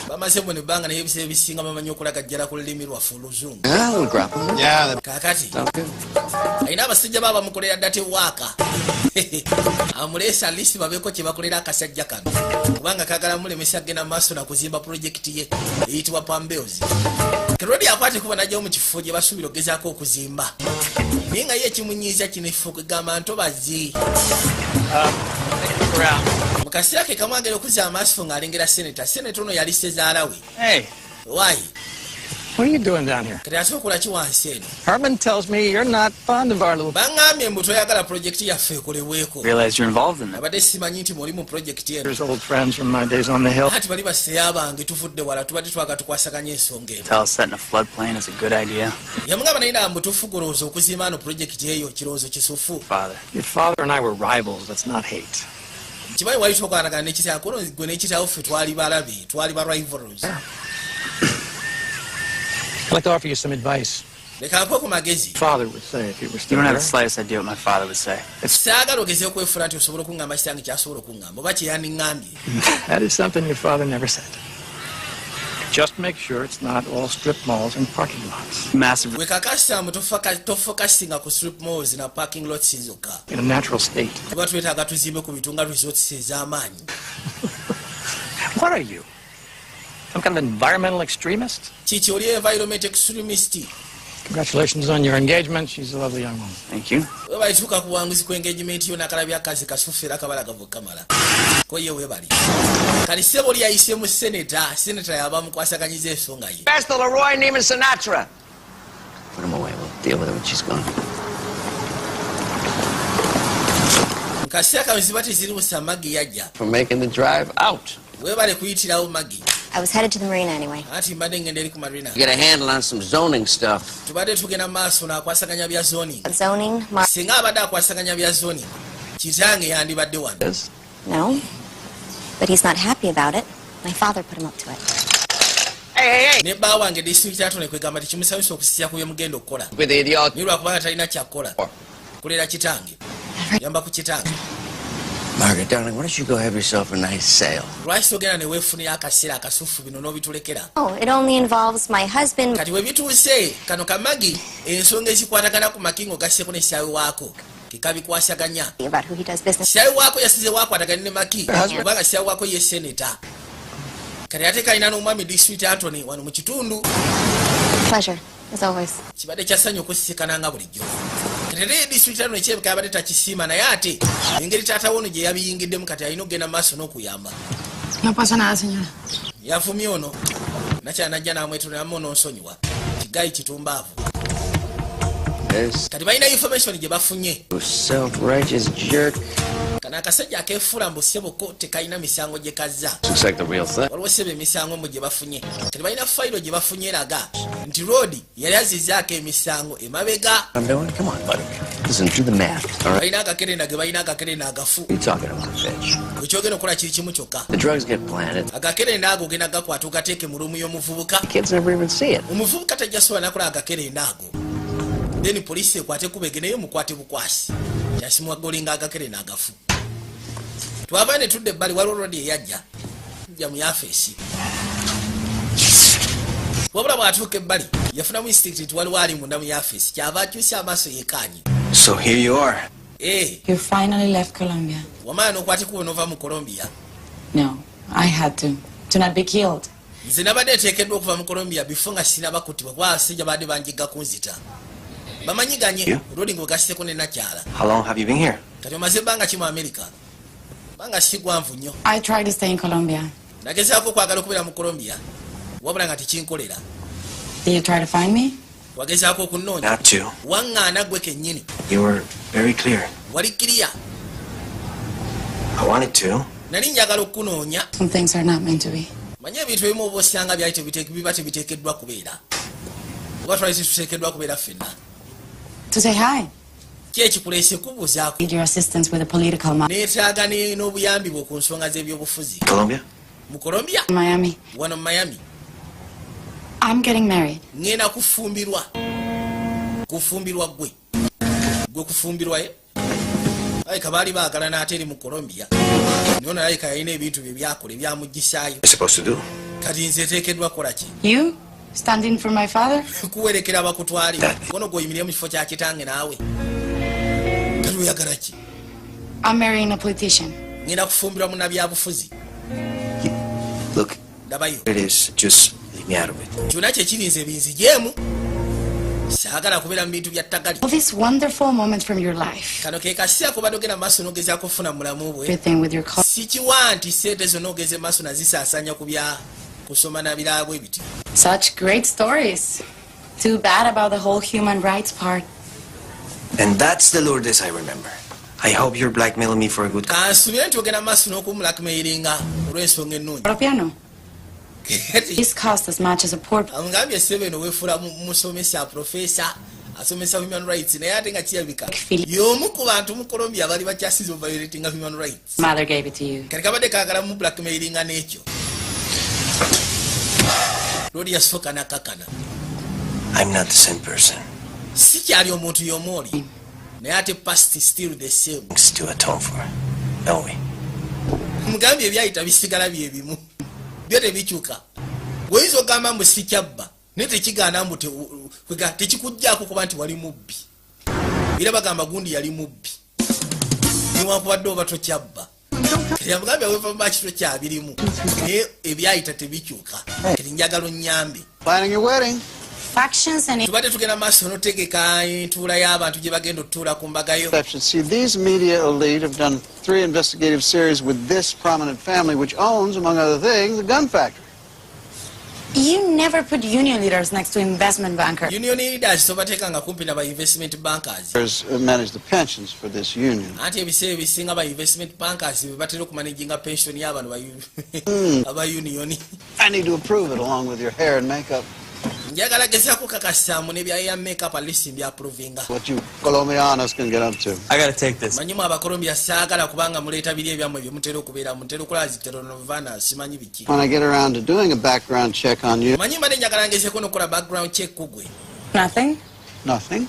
Bamaze mu ebbanga naye ebiseera ebisinga bamanyi okulagajjala ku lulimi lwaffe oluzungu. We'll grapple. Yeah. Kaakati Sounds good. alina abasajja baba bamukolera dda tewaaka. Amuleesa alisi babeeko kye bakolera akasajja kano. Kubanga kaagala mulemesa agenda mu maaso na kuzimba pulojekiti ye eyitibwa Pambeozi. Rodi akwate kuba najja mu kifo gye basuubira okugezaako okuzimba naye nga ye ekimunyiiza kino effo kugamba ntobazi mu kaseera ke kamu agenda okuzza amaaso ng'alengera seneta ono yali sezaala we. Why? What are you doing down here? Kati ate okola ki wansi eno? Herman tells me you're not fond of our little... Baŋŋambye mbu toyagala projekiti yaffe ekolebweko. Realize you're involved in that. Abadde simanyi nti muli mu projekiti eno. There's old friends from my days on the hill. Ati bali baseeya bange tuvudde wala tubadde twagala tukwasaganya ensonga eno. Tell us setting a floodplain is a good idea. Yamugamba naye namba mutuufu kulowooza okuzimba ano projekiti eyo kirowoozo kisufu. Your father and I were rivals. Let's not hate. Kimanyi wali tokwanagana n'ekitaawo kono gwe n'ekitaawo ffe twali balabe twali ba rivals. I'd like to offer you some advice. Leka ku magezi. Father would say if he were still You don't have there. the slightest idea what my father would say. Saagala ogezeeko kwefuna nti osobola okuŋŋamba kitange kyasobola okuŋŋamba oba kye yandiŋŋambye. That is something your father never said. Just make sure it's not all strip malls and parking lots. Massive. Wekakasa mu tofokasinga ku strip malls na parking lots zokka. In a natural state. Tuba twetaaga tuzimbe ku bitunga resorts ez'amaanyi. What are you? Some kind of environmental extremist? Kiki oli environment extremist. Congratulations on your engagement. She's a lovely young woman. Thank you. Webali tuuka ku buwanguzi ku engagement yo nakalabya akazi kasufu era kabalagavu kamala. Ko ye webali. Kali ssebo lyayise mu seneta yaba mukwasaganyiza ensonga ye. That's the Leroy Neiman Sinatra. Put him away. We'll deal with it when she's gone. Kaseera kano zibati ziri mu samagi yajja. For making the drive out. Webale kuyitirawo magi. I was headed to the marina anyway. Ati mbadde ngenda eri ku marina. Get a handle on some zoning stuff. Tubadde tugenda maaso n'akwasaganya bya zoning. Zoning? Singa abadde akwasaganya bya zoning. Kitange yandibadde wano. No. But he's not happy about it. My father put him up to it. Hey! Ne bba wange disitulikiti atone kwegamba tekimusanyusa okusisya ku bye mugenda okukola. With the idiot. Naye lwakubanga talina kyakkola. Kulera kitange. Yamba ku kitange. Margaret, darling, why don't you go have yourself a nice sail? Lwaki togenda ne weefunira akaseera akasufu bino n'obitulekera. Oh, it only involves my husband. Kati we bituuse kano kamagi ensonga ezikwatagana ku makingo gasseko ne saawe waako kikabikwasaganya. About who he does business. Saawe waako yasize waakwatagana ne maki kubanga saawe waako ye seneta. Kati ate kalina n'omwami district Anthony wano mu kitundu. Pleasure, as always. Kibadde kyassanyu okusisikana nga bulijjo. Kati district ano ekyebeka yabadde takisiima naye ate engeri taata wono gye yabiyingiddemu kati alina okugenda maaso n'okuyamba. No pasa nada, señora. Yafumye ono nakyanajja n'amwetoneramu n'onsonyiwa kigayi kitumbaavu. Kati balina information gye bafunye. Self-righteous jerk. Kana akasajja akeefuula mbu ssebo tekalina misango gye kazza. Looks like the real thing. Waliwo ssebo emisango mbu gye bafunye. Kati balina fayiro gye bafunye eraga nti Road yali azizzaako emisango emabega. I'm doing? Come on, buddy. Listen, do the math, all right? Balina akakerenda ge balina akakerenda agafu. What are you talking about, bitch? Ekyogenda okukola kiri kimu kyokka. The drugs get planted. Akakerenda ago ogenda gakwata ogateeke mu lumu y'omuvubuka. The kids never even see it. Omuvubuka tajja sobola nakola akakerenda ago. Then poliisi ekwate kubegeneyo mukwate bukwasi. Yasimuwa golinga akakerenda agafu. Twava ne tudde ebbali waliwo Road eyajja. Tujja mu yafeesi. Wabula bw'atuuka ebbali yafuna mu instinct nti waliwo ali munda mu yafeesi kyava akyusa amaaso yekaanyi. So here you are. You finally left Colombia. Wamala n'okwate kuba n'ova mu Colombia. No, I had to not be killed. Nze nabadde nteekeddwa okuva mu Colombia bifo nga sinaba kuttibwa kuba abasajja badde banjigga kunzita. Bamanyiganye Road ng'ogasseko ne nakyala. How long have you been here? Kati omaze ebbanga ki mu America? Banga sigwanvu nnyo. I tried to stay in Colombia. Nagezaako okwagala okubeera mu Colombia. Wabula nga tekinkolera. Did you try to find me? Wagezaako okunnoonya. Not to. Waŋŋaana gwe kennyini. You were very clear. Wali kiriya. I wanted to. Nali njagala okukunoonya. Some things are not meant to be. Manye ebintu ebimu oba osanga byali biba tebiteekeddwa kubeera. Oba twali tetuteekeddwa kubeera ffenna. To say hi. Ki ekikuleese kubuuzaako. Need your assistance with a political matter. Neetaaga n'obuyambi bwe ku nsonga z'ebyobufuzi. Colombia? Mu Colombia? Miami. Wano mu Miami. I'm getting married. Ngenda kufumbirwa. Kufumbirwa gwe. Gwe kufumbirwa ye. Alika baali baagala n'ate eri mu Colombia. Nyono alika yalina ebintu bye byakola ebyamuggisaayo. You're supposed to do? Kati nze teekeddwa kola ki? You? Standing for my father? Kuwerekera abakutwali. Kono gwoyimirire mu kifo kya kitange naawe. Kati oyagala ki? I'm marrying a politician. Ngenda kufumbirwa munnabyabufuzi. Look, Ndabayo. it is. Just me out of it. kyonna kyekirinze binzijemu saagala kubeera mu bintu bya ttagali. All these wonderful moments from your life. Kano ke kaseera kubadde ogenda maaso n'ogezaako kufuna mulamu bwe. Everything with your car. Sikiwa nti sente zo n'ogeze maaso nazisaasaanya ku bya kusoma na birala bwe biti. Such great stories. Too bad about the whole human rights part. And that's the Lourdes I remember. I hope you're blackmailing me for a good cause. Kansubire nti ogenda maaso n'okumulakmairinga olw'ensonga ennungi. Propiano. This cost as much as a poor. Amugambye Seven weefula musomesa profesa asomesa human rights naye ate nga kirabika y'omu ku bantu mu Colombia abali bakyasize violating human rights. Mother gave it to you. Kati kabadde kaagala mu blackmailinga n'ekyo. Lodi yasooka n'akakana. I'm not the same person. Si kyali omuntu y'omu oli naye ate past is still the same. Things to atone for, don't we? Mugambye ebyayita bisigala bye bimu byo tebikyuka. Bw'oyinza ogamba mbu sikyabba naye tekigaana mbu tekikugjaako kuba nti wali mubbi. Era bagamba gundi yali mubbi niwankubadde oba tokyabba. Yamugambye aweeva mu bakito kyabirimu naye ebyayita tebikyuka. Kati njagala onnyambe. Planning your wedding. Factions and Tubadde tugenda maaso n'otegeka entuula y'abantu gye bagenda otutuula ku mbagayo. See, these media elite have done 3 investigative series with this prominent family, which owns, among other things, a gun factory. you never put union leaders next to investment bankers. Union leaders tobateekanga kumpi na ba investment bankers. Manage the pensions for this union. Ate ebiseera ebisinga ba investment bankers be batera okumanaginga pension y'abantu aba union. I need to approve it along with your hair and makeup. Njagala gezaako kakasaamu n'ebya makeup at least mbyaprovinga. What you Colombianos can get up to. I gotta take this. Manyimu Abakolombia saagala kubanga muleeta biri ebyammwe bye mutera okubeera mutera okola ziteronovana simanyi biki. When I get around to doing a background check on you. Manyi mbadde njagala ngezeeko n'okola background check ku gwe. Nothing. Nothing.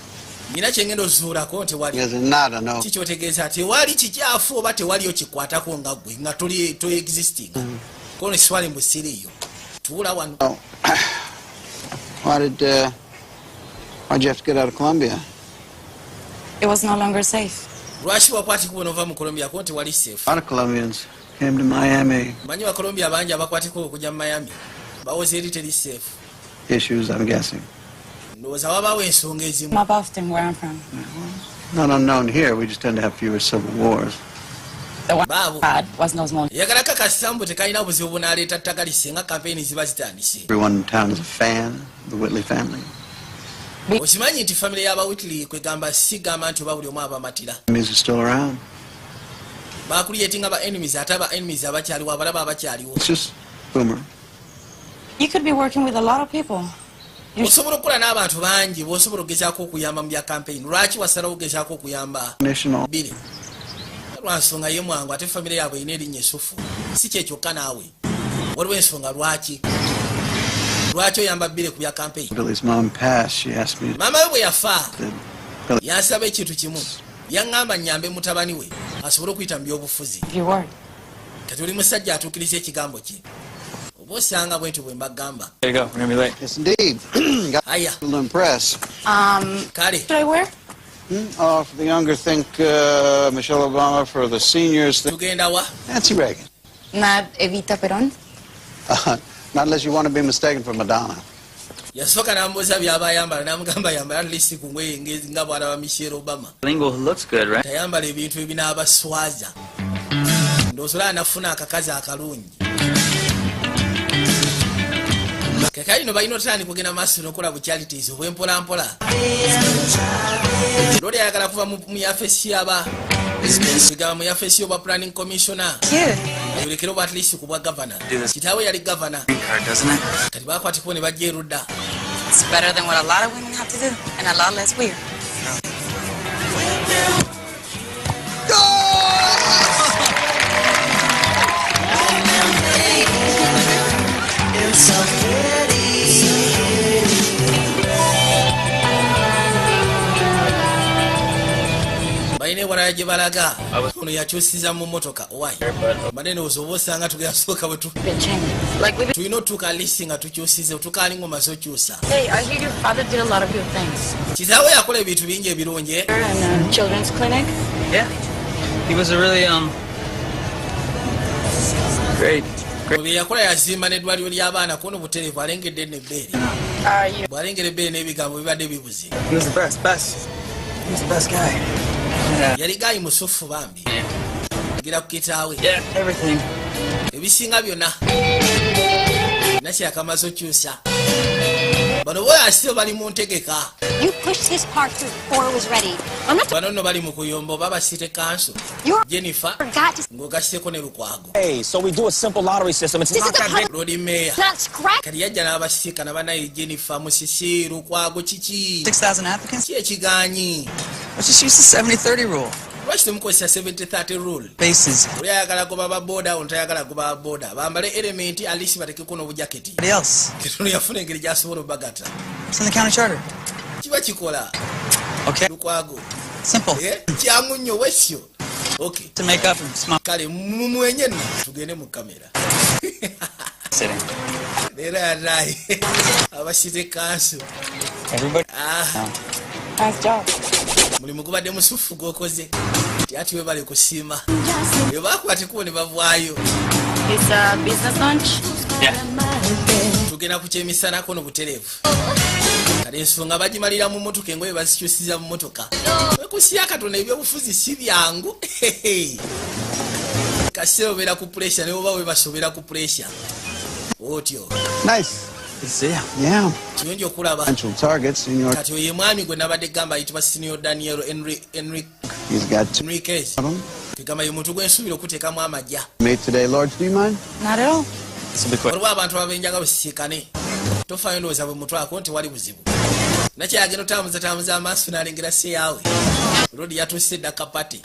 Nina kyengenda ozuulako tewali. Yes, nada, no. Kikyotegeeza tewali kikyafu oba tewaliyo kikwatako nga gwe nga to existing. Kono swali mbu siriiyo. Tuula wano. Why'd you have to get out of Colombia? It was no longer safe. Lwaki wakwatiko n'ova mu Colombia ko tewali safe? A lot of Colombians came to Miami. Manyi wa Colombia bangi abakwatiko okujja mu Miami. Bawoze eri teri safe. Issues, I'm guessing. Ndowooza wabaawo ensonga ezimu. Not often where I'm from. Not unknown here. We just tend to have fewer civil wars. The one Baabo. I had was no small. Yagala kakasa mbu tekalina buzibu bunaaleeta ttaka singa campaign ziba zitandise. Everyone in town is a fan of the Whitley family. Okimanyi nti family y'aba Whitley kwegamba sigamba nti oba buli omu abamatira. Enemies are still around. Bakuliyetinga ba enemies ate aba enemies abakyaliwo abalaba abakyaliwo. It's just boomer. You could be working with a lot of people. Osobola okukola n'abantu bangi bw'osobola okugezaako okuyamba mu bya campaign. Lwaki wasalawo okugezaako okuyamba National. Biri? Lwansonga ye mwangu ate family yaabwe erina erinnya Essufu. Si kye kyokka naawe. Waliwo ensonga lwaki oyamba Biri ku bya campaign? Billy's mom passed. She asked me Maama we bwe yafa to yansaba ekintu kimu. Yaŋŋamba nnyambe mutabani we asobole okuyita mu by'obufuzi. Your word. Kati oli musajja atuukiriza ekigambo kye. Oba osanga bwe nti bwe mbagamba. There you go. We're gonna be late. Yes, indeed. Got Aya. to impress. Kale. Should I wear? Oh, for the younger, think Michelle Obama. For the seniors, think Tugenda wa? Nancy Reagan. Not Evita Perón. Not unless you want to be mistaken for Madonna. Yasooka n'ambuuza by'aba ayambala n'amugamba yambala at least ku ngoye nga bw'alaba Michelle Obama. Lingo looks good, right? Tayambala ebintu ebinaabaswaza. Ndowooza anafuna akakazi akalungi. Kekali no balina otandika kugenda maaso n'okola bu charities obw'empolampola. Lori ayagala kuva mu yafesi yaba sigaba mu yafesi y'obwa planning commissioner. Ayolekera oba at least ku bwa governor. Kitaawe yali governor. Kati baakwatiko ne bajja erudda. It's better than what a lot of women have to do, and a lot less weird. Bayine wala gye balaga ono yakyusiza mu motoka why manene osobola osanga tugasooka bwe tulina otuuka lisi nga tukyusize otukaali ngoma zokyusa. Hey, I hear your father did a lot of good things. Kitaawe yakola ebintu bingi ebirungi. And children's clinic. Yeah. He was a really great bwe yakola yazimba n'eddwaliro ly'abaana kuno butereevu alengedde n'ebbeere bw'alengera ebbeere n'ebigambo bibadde bibuze He was the best. He was the best guy. yali gayi musufu bambi gira ku kitaawe Yeah, everything. ebisinga byonna nakyakamaze okyusa bano boyasiro bali mu ntegeka You pushed this part through before it was ready. I'm not bano nno bali mu kuyomba oba basite kanso You're Jennifer forgot to. ng'ogasseko ne Lukwago Hey, so we do a simple lottery system. It's This not is a that big. public. Lord Mayor Not scratch. kati yajja n'abasika nabanaye Jennifer musisi Lukwago kiki 6,000 applicants? ki ekiganyi Let's just use the 70-30 rule. lwaki temukozesa 70-30 rule Bases. oli ayagala goba baboda ono tayagala goba baboda bambale elementi alisi batekeko n'obujaketi What else? ketono yafuna engeri gy'asobola obagata It's in the county charter. kiba kikola Okay. Lukwago Simple. kyangu nnyo wesyo okay To make up and smile. kale mumwenye nno tugende mu kamera Sitting. leero yanaye abasite kanso Everybody. Nice job. mulimu gubadde musufu gwokoze tyati we bali kusiima bwe bakwatekubo ne bavaayo It's a business lunch. tugenda ku kyemisanako no butereevu kale ensonga bagimalira mu motoka engoye bazikyusiza mu motoka wekusya katonda ebyobufuzi si byangu kaseera obeera ku puresya ne oba we basobera ku puresya otyo Nice. See ya. Yeah. kirungi okulaba Potential targets in your. kati oyo mwami gwe nabadde gamba ayitibwa sinio daniel He's got two enriquez of them. kegamba ye muntu gwensuubira okuteekamu amajja Made today, Lord. Do you mind? Not at all. This will be quick. waliwo abantu abenjaga basisikane tofayo ndowooza bwe mutwako nti wali buzibu nakyagenda otambuzatambuza amaaso n'alengera seyaawe rodi yatuuse edda kapati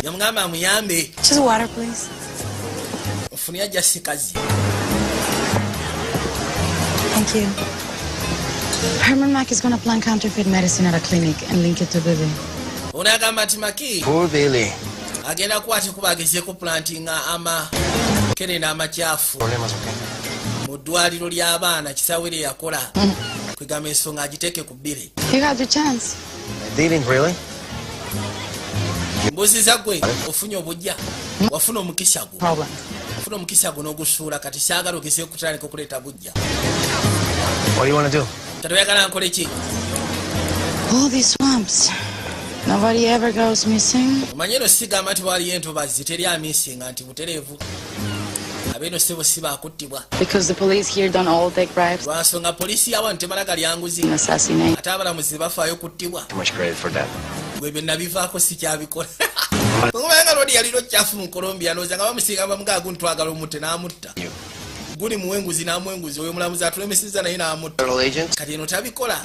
yamugamba amuyambe Just water, please. ofuni ajja sikazi Thank you. Herman Mack is going to plant counterfeit medicine at a clinic and link it to Billy. ono agamba nti maki Poor Billy. agenda kukwata kuba agezeeko plantinga amakerena amakyafu Problemas, okay? mu ddwaliro ly'abaana kisaawe lye yakola kwegamba ensonga agiteeke ku bbire You had your chance. Dealing, really? mbuuziza gwe ofunye obujja wafuna omukisa gwo Problem. ofuna omukisa gwo n'ogusuula kati saagala ogezeeko kutandika okuleeta bujja What do you want to do? kati oyagala nkole ki All these swamps. Nobody ever goes missing. omanye eno sigamba nti waliyo entobazi teri amisinga nti butereevu abeeno sebo si baakuttibwa Because the police here don't all take bribes lwansonga poliisi yawano temala galyanguzi and assassinate. ate abalamuzi bafaayo kuttibwa Too much credit for that. gwe bye nabivaako sikyabikola okumanya lodi yaliro kyafu mu colombia ndowooza nga bamusinga bamugaagu ntwagala omutte n'amutta guli muwenguzi n'amuwenguzi oyo mulamuzi atulemesezza naye n'amutta Federal agent? kati eno tabikola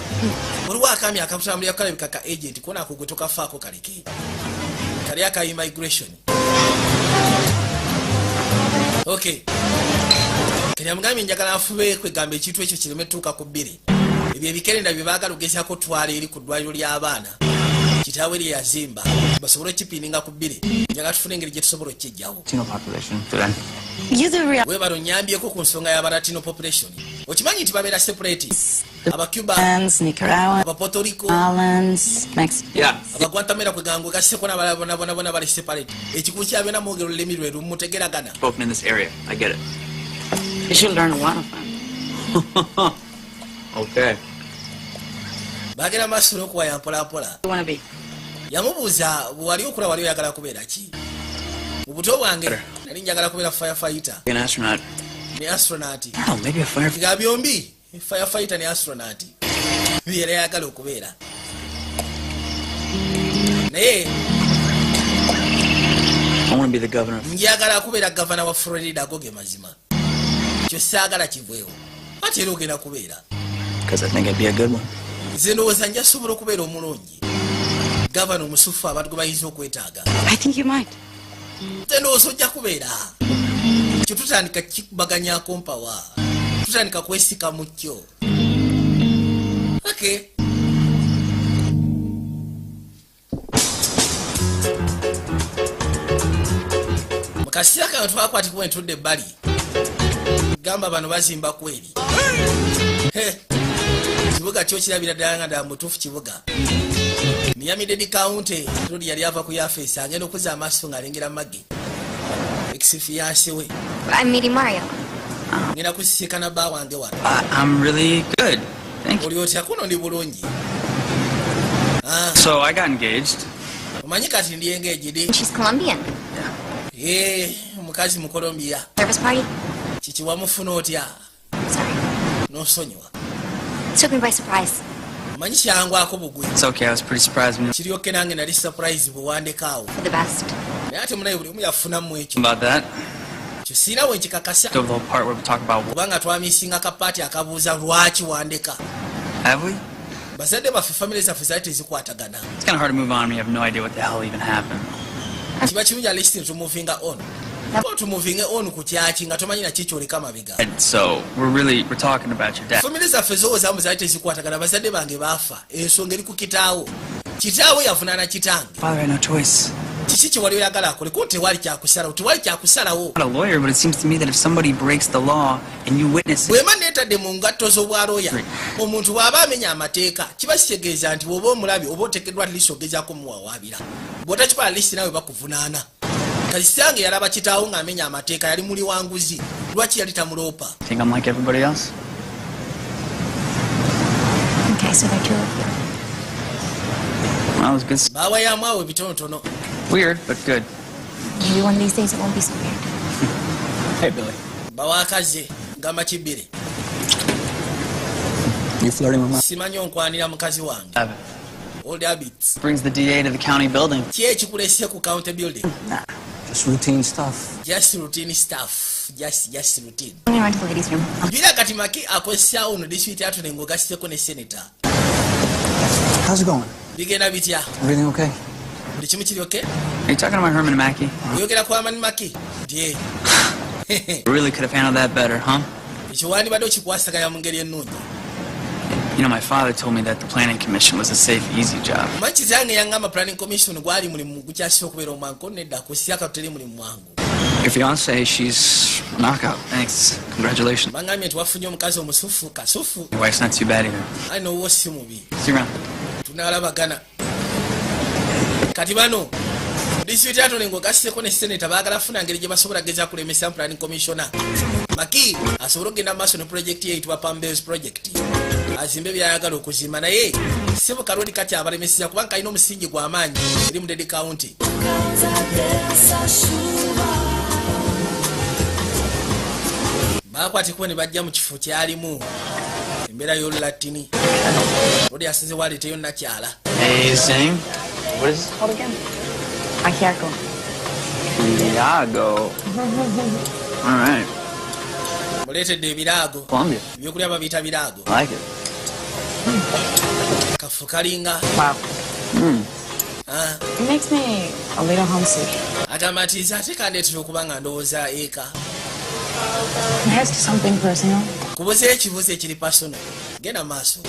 waliwo akaami akatambulira kalabika ka agent konako gwe tokafaako kaleke kali aka immigration okay kati amugambye njagala afube kwegamba ekintu ekyo kireme tuuka ku bbiri ebyo ebikerenda bye baagala ogezaako twala eri ku ddwaliro ly'abaana kitaawe lye yazimba basobole okipiininga ku bbiri njagala tufune engeri gye tusobola okkijjawo Latino population. Today. You the real. webalo nyambyeko ku nsonga y'abalatino population okimanyi nti babeera separate abacuba Nicaragua, abapuerto rico Islands, Mexico. Yeah. abagwantamera kweganga gasseko nabonabona bali separate ekikulu kyabeera mwogero olulimi lwe lumutegeragana Spoken in this area. I get it. You should learn one of them. Okay. bagenda maaso n'okuwaya mpolampola You want to be? yamubuuza bwewali okula wali oyagala kubeera ki mu buto bwange nali njagala kubeera firefighter Be an astronaut. ne astronaut I don't know, maybe a fire. nga byombi firefighter ne astronaut byera yagala okubeera naye I want to be the governor. njagala kubeera gavana wa Florida ago ge mazima kyo saagala kivwewo ate era ogenda kubeera Because I think I'd be a good one. nze ndowooza nja sobola okubeera omulungi gavana omusufu abantu gwe bayinza okwetaaga I think you might. nze ndowooza ojja kubeera kyo tutandika kikubaganyako mpawa tutandika kwesika mu kyo okay mu kaseera kano twakwatibwa entudde ebbali gamba bano bazimba kweri kibuga kyo kirabira ddala nga ddala mutuufu kibuga Miami Dade County rodi yali ava ku yafeesi agenda okuza amaaso ng'alengera Maggie fiancé we. I'm meeting Mario. Ngenda kusisikana bba wange wano. I'm really good. Thank you. Oli otya kuno ndi bulungi. So I got engaged. Omanyi kati ndi engaged. She's Colombian. Mukazi mu Colombia. Service party? Kiki wamufuna otya? Sorry. Nosonyiwa. Took me by surprise. Omanyi kyangwako bugwi. It's okay, I was pretty surprised when you... Kiryoke nange nali surprise bwe wandekaawo. For the best. Naye ate munaye buli omu yafunamu ekyo. About that. Kyosina we nkikakasa. The whole part where we talk about... Kubanga twamisinga akapaati akabuuza lwaki wandeka. Have we? Bazadde baffe family zaffe zaali tezikwatagana. It's kind of hard to move on when you have no idea what the hell even happened. Kiba kirungi at least tumuvinga on. Ko tumuvinge on ku kyaki nga tomanyi na kikyoleka mabega. So we're talking about your dad. Family zaffe zoozamu zaali tezikwatagana bazadde bange baafa. Ensonga eri ku kitaawo. Kitaawo yavunaana kitange. Father had no choice. Kiki kye wali oyagala akole ko tewali kyakusalawo tewali kyakusalawo. I'm not a lawyer, but it seems to me that if somebody breaks the law and you witness it... Bwema neetadde mu ngatto z'obwalooya omuntu bw'aba amenya amateeka kiba kitegeeza nti bw'oba omulabi oba oteekeddwa atliisi ogezaako muwawaabira bw'otakikola liisi nawe bakuvunaana. Kasisange yalaba kitaawo ng'amenya amateeka yali muli wanguzi lwaki yali tamuloopa. Think I'm like everybody else? Okay, so they're two of you. Well, it was good. Baawayamu awo ebitonotono. Weird, but good. Maybe one of these days it won't be so weird. Hey, Billy. Bawaakaze ngamba kibbire. You flirting with my... Simanyi onkwanira mukazi wange. Have it. Old habits. Brings the DA to the county building. Ki ekikulese ku county building? Nah, just routine stuff. Just routine stuff. Just routine. I'm gonna run to the ladies' room. Bila kati Maki akozesa ono disituiti atone ng'ogasiteko ne senator. How's it going? Bigenda bitya? Everything okay? Buli kimu kiri okay? Are you talking about Herman and Mackie? Oyogera ku Herman Maki? Ndiye. Really could have handled that better, huh? Ekyo wandibadde okikwasaganya mu ngeri ennungi. You know, my father told me that the planning commission was a safe, easy job. Omanyi kitange yangamba planning commission gwali mulimu gukyasira okubeera omwangu nedda kusiyaka tuteri mulimu mwangu. Your fiancée, she's a knockout. Thanks. Congratulations. Bangambye nti wafunye omukazi omusufu kasufu. Your wife's not too bad either. Ali n'owwo si mubi. See you around. Tunaalabagana. Kati bano disituiti atone ng'ogasiteko ne senator baagala kufuna ngeri gye basobola geza kulemesa planning commissioner. Maki asobole okugenda maaso ne project ye eyitibwa Pambales project. Azimbe byayagala okuzimba naye sebo kalodi kati abalemeseza kubanga kalina omusingi gw'amaanyi eri mu Dedi County. Baakwateko ne bajja mu kifo kyalimu embeera y'olulatini. Lodi asinze waleeteyo nakyala. Amazing. What is this called again? Ahiago. Iago. All right. Muleetedde ebiraago. Colombia. Ebyokulya babiyita biraago. I like it. Kafu kalinga. Wow. It makes me a little homesick. Agamba nti nze ate kandeetera okuba nga ndowooza eka. Can I ask you something personal? Kubuza ekibuzo ekiri personal. Genda maaso.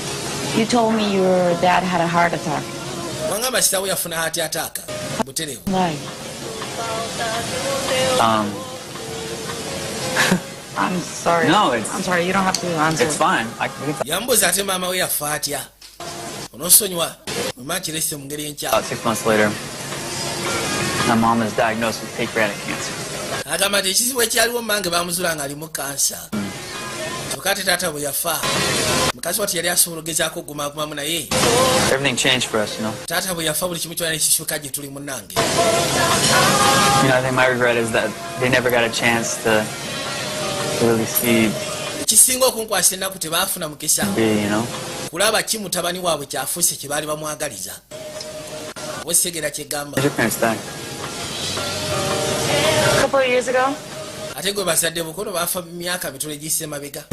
You told me your dad had a heart attack. Wangamba kitaawo yafuna heart attack. Butereevu. Why? I'm sorry. No, it's... I'm sorry, you don't have to answer. It's fine. Yambuza ate maama we yafa atya. Onosonyiwa mama kirese mu ngeri enkyamu. About 6 months later, my mom is diagnosed with pancreatic cancer. Agamba nti ekizibu ekyaliwo mmange baamuzuula nga alimu kansa. Kyokka ate taata bwe yafa mukazi wati yali asobola ogezaako okugumagumamu naye. Everything changed for us, you know. Taata bwe yafa buli kimu kyona nekishuka gye tuli munnange. You know, I think my regret is that they never got a chance to really see... Ekisinga okunkwasa ennaku tebaafuna mukisa. You know? Kulaba ki mutabani waabwe kyafuuse kye baali bamwagaliza. Oba segera kyegamba. Where's your parents back? A couple of years ago. Ate gwe bazadde bukono baafa myaka mitole giyise mabega.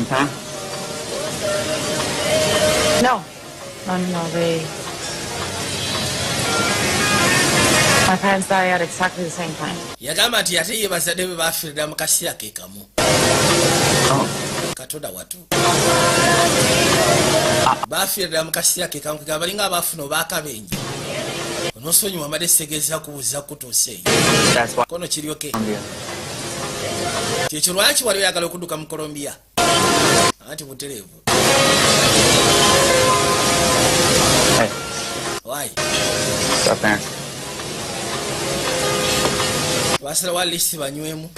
No, they... My parents died at exactly the same time. Yagamba nti ate ye bazadde be baafiirira mu kaseera ke kamu. Katonda watu. Baafiirira mu kaseera ke kamu kegamba balinga abaafuna obaakabenje. Onosonyiwa amadde segeeza kubuuza kutuuse eyo. Kono kiryoke. Kyekyo lwaki wali oyagala okudduka mu Colombia? Anti butereevu. Hey. Why? What's up, parents? Basalawo at least banywemu.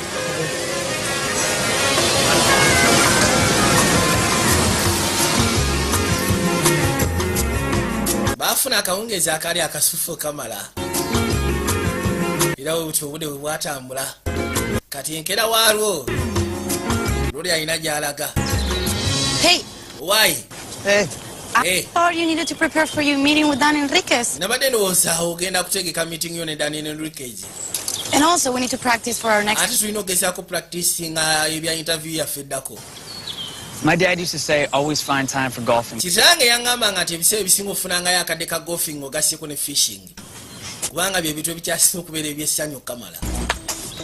bafuna akawungeza akali akasufu kamala era obudde bwe bwatambula kati enkera waalwo luli alina gy'alaga. Hey! Why? Hey. I thought you needed to prepare for your meeting with Dan Enriquez. Nabadde ndowooza ogenda kutegeka meeting yo ne Daniel Enriquez. And also, we need to practice for our next... Ate tulina ogezaako practicinga ebya interview yaffe eddako. My dad used to say, always find time for golfing. Kitange yaŋŋamba nti ebiseera ebisinga ofunangayo akadde ka golfing ogasseko ne fishing. Kubanga bye bintu ebikyasisa okubeera ebyessanyu okamala.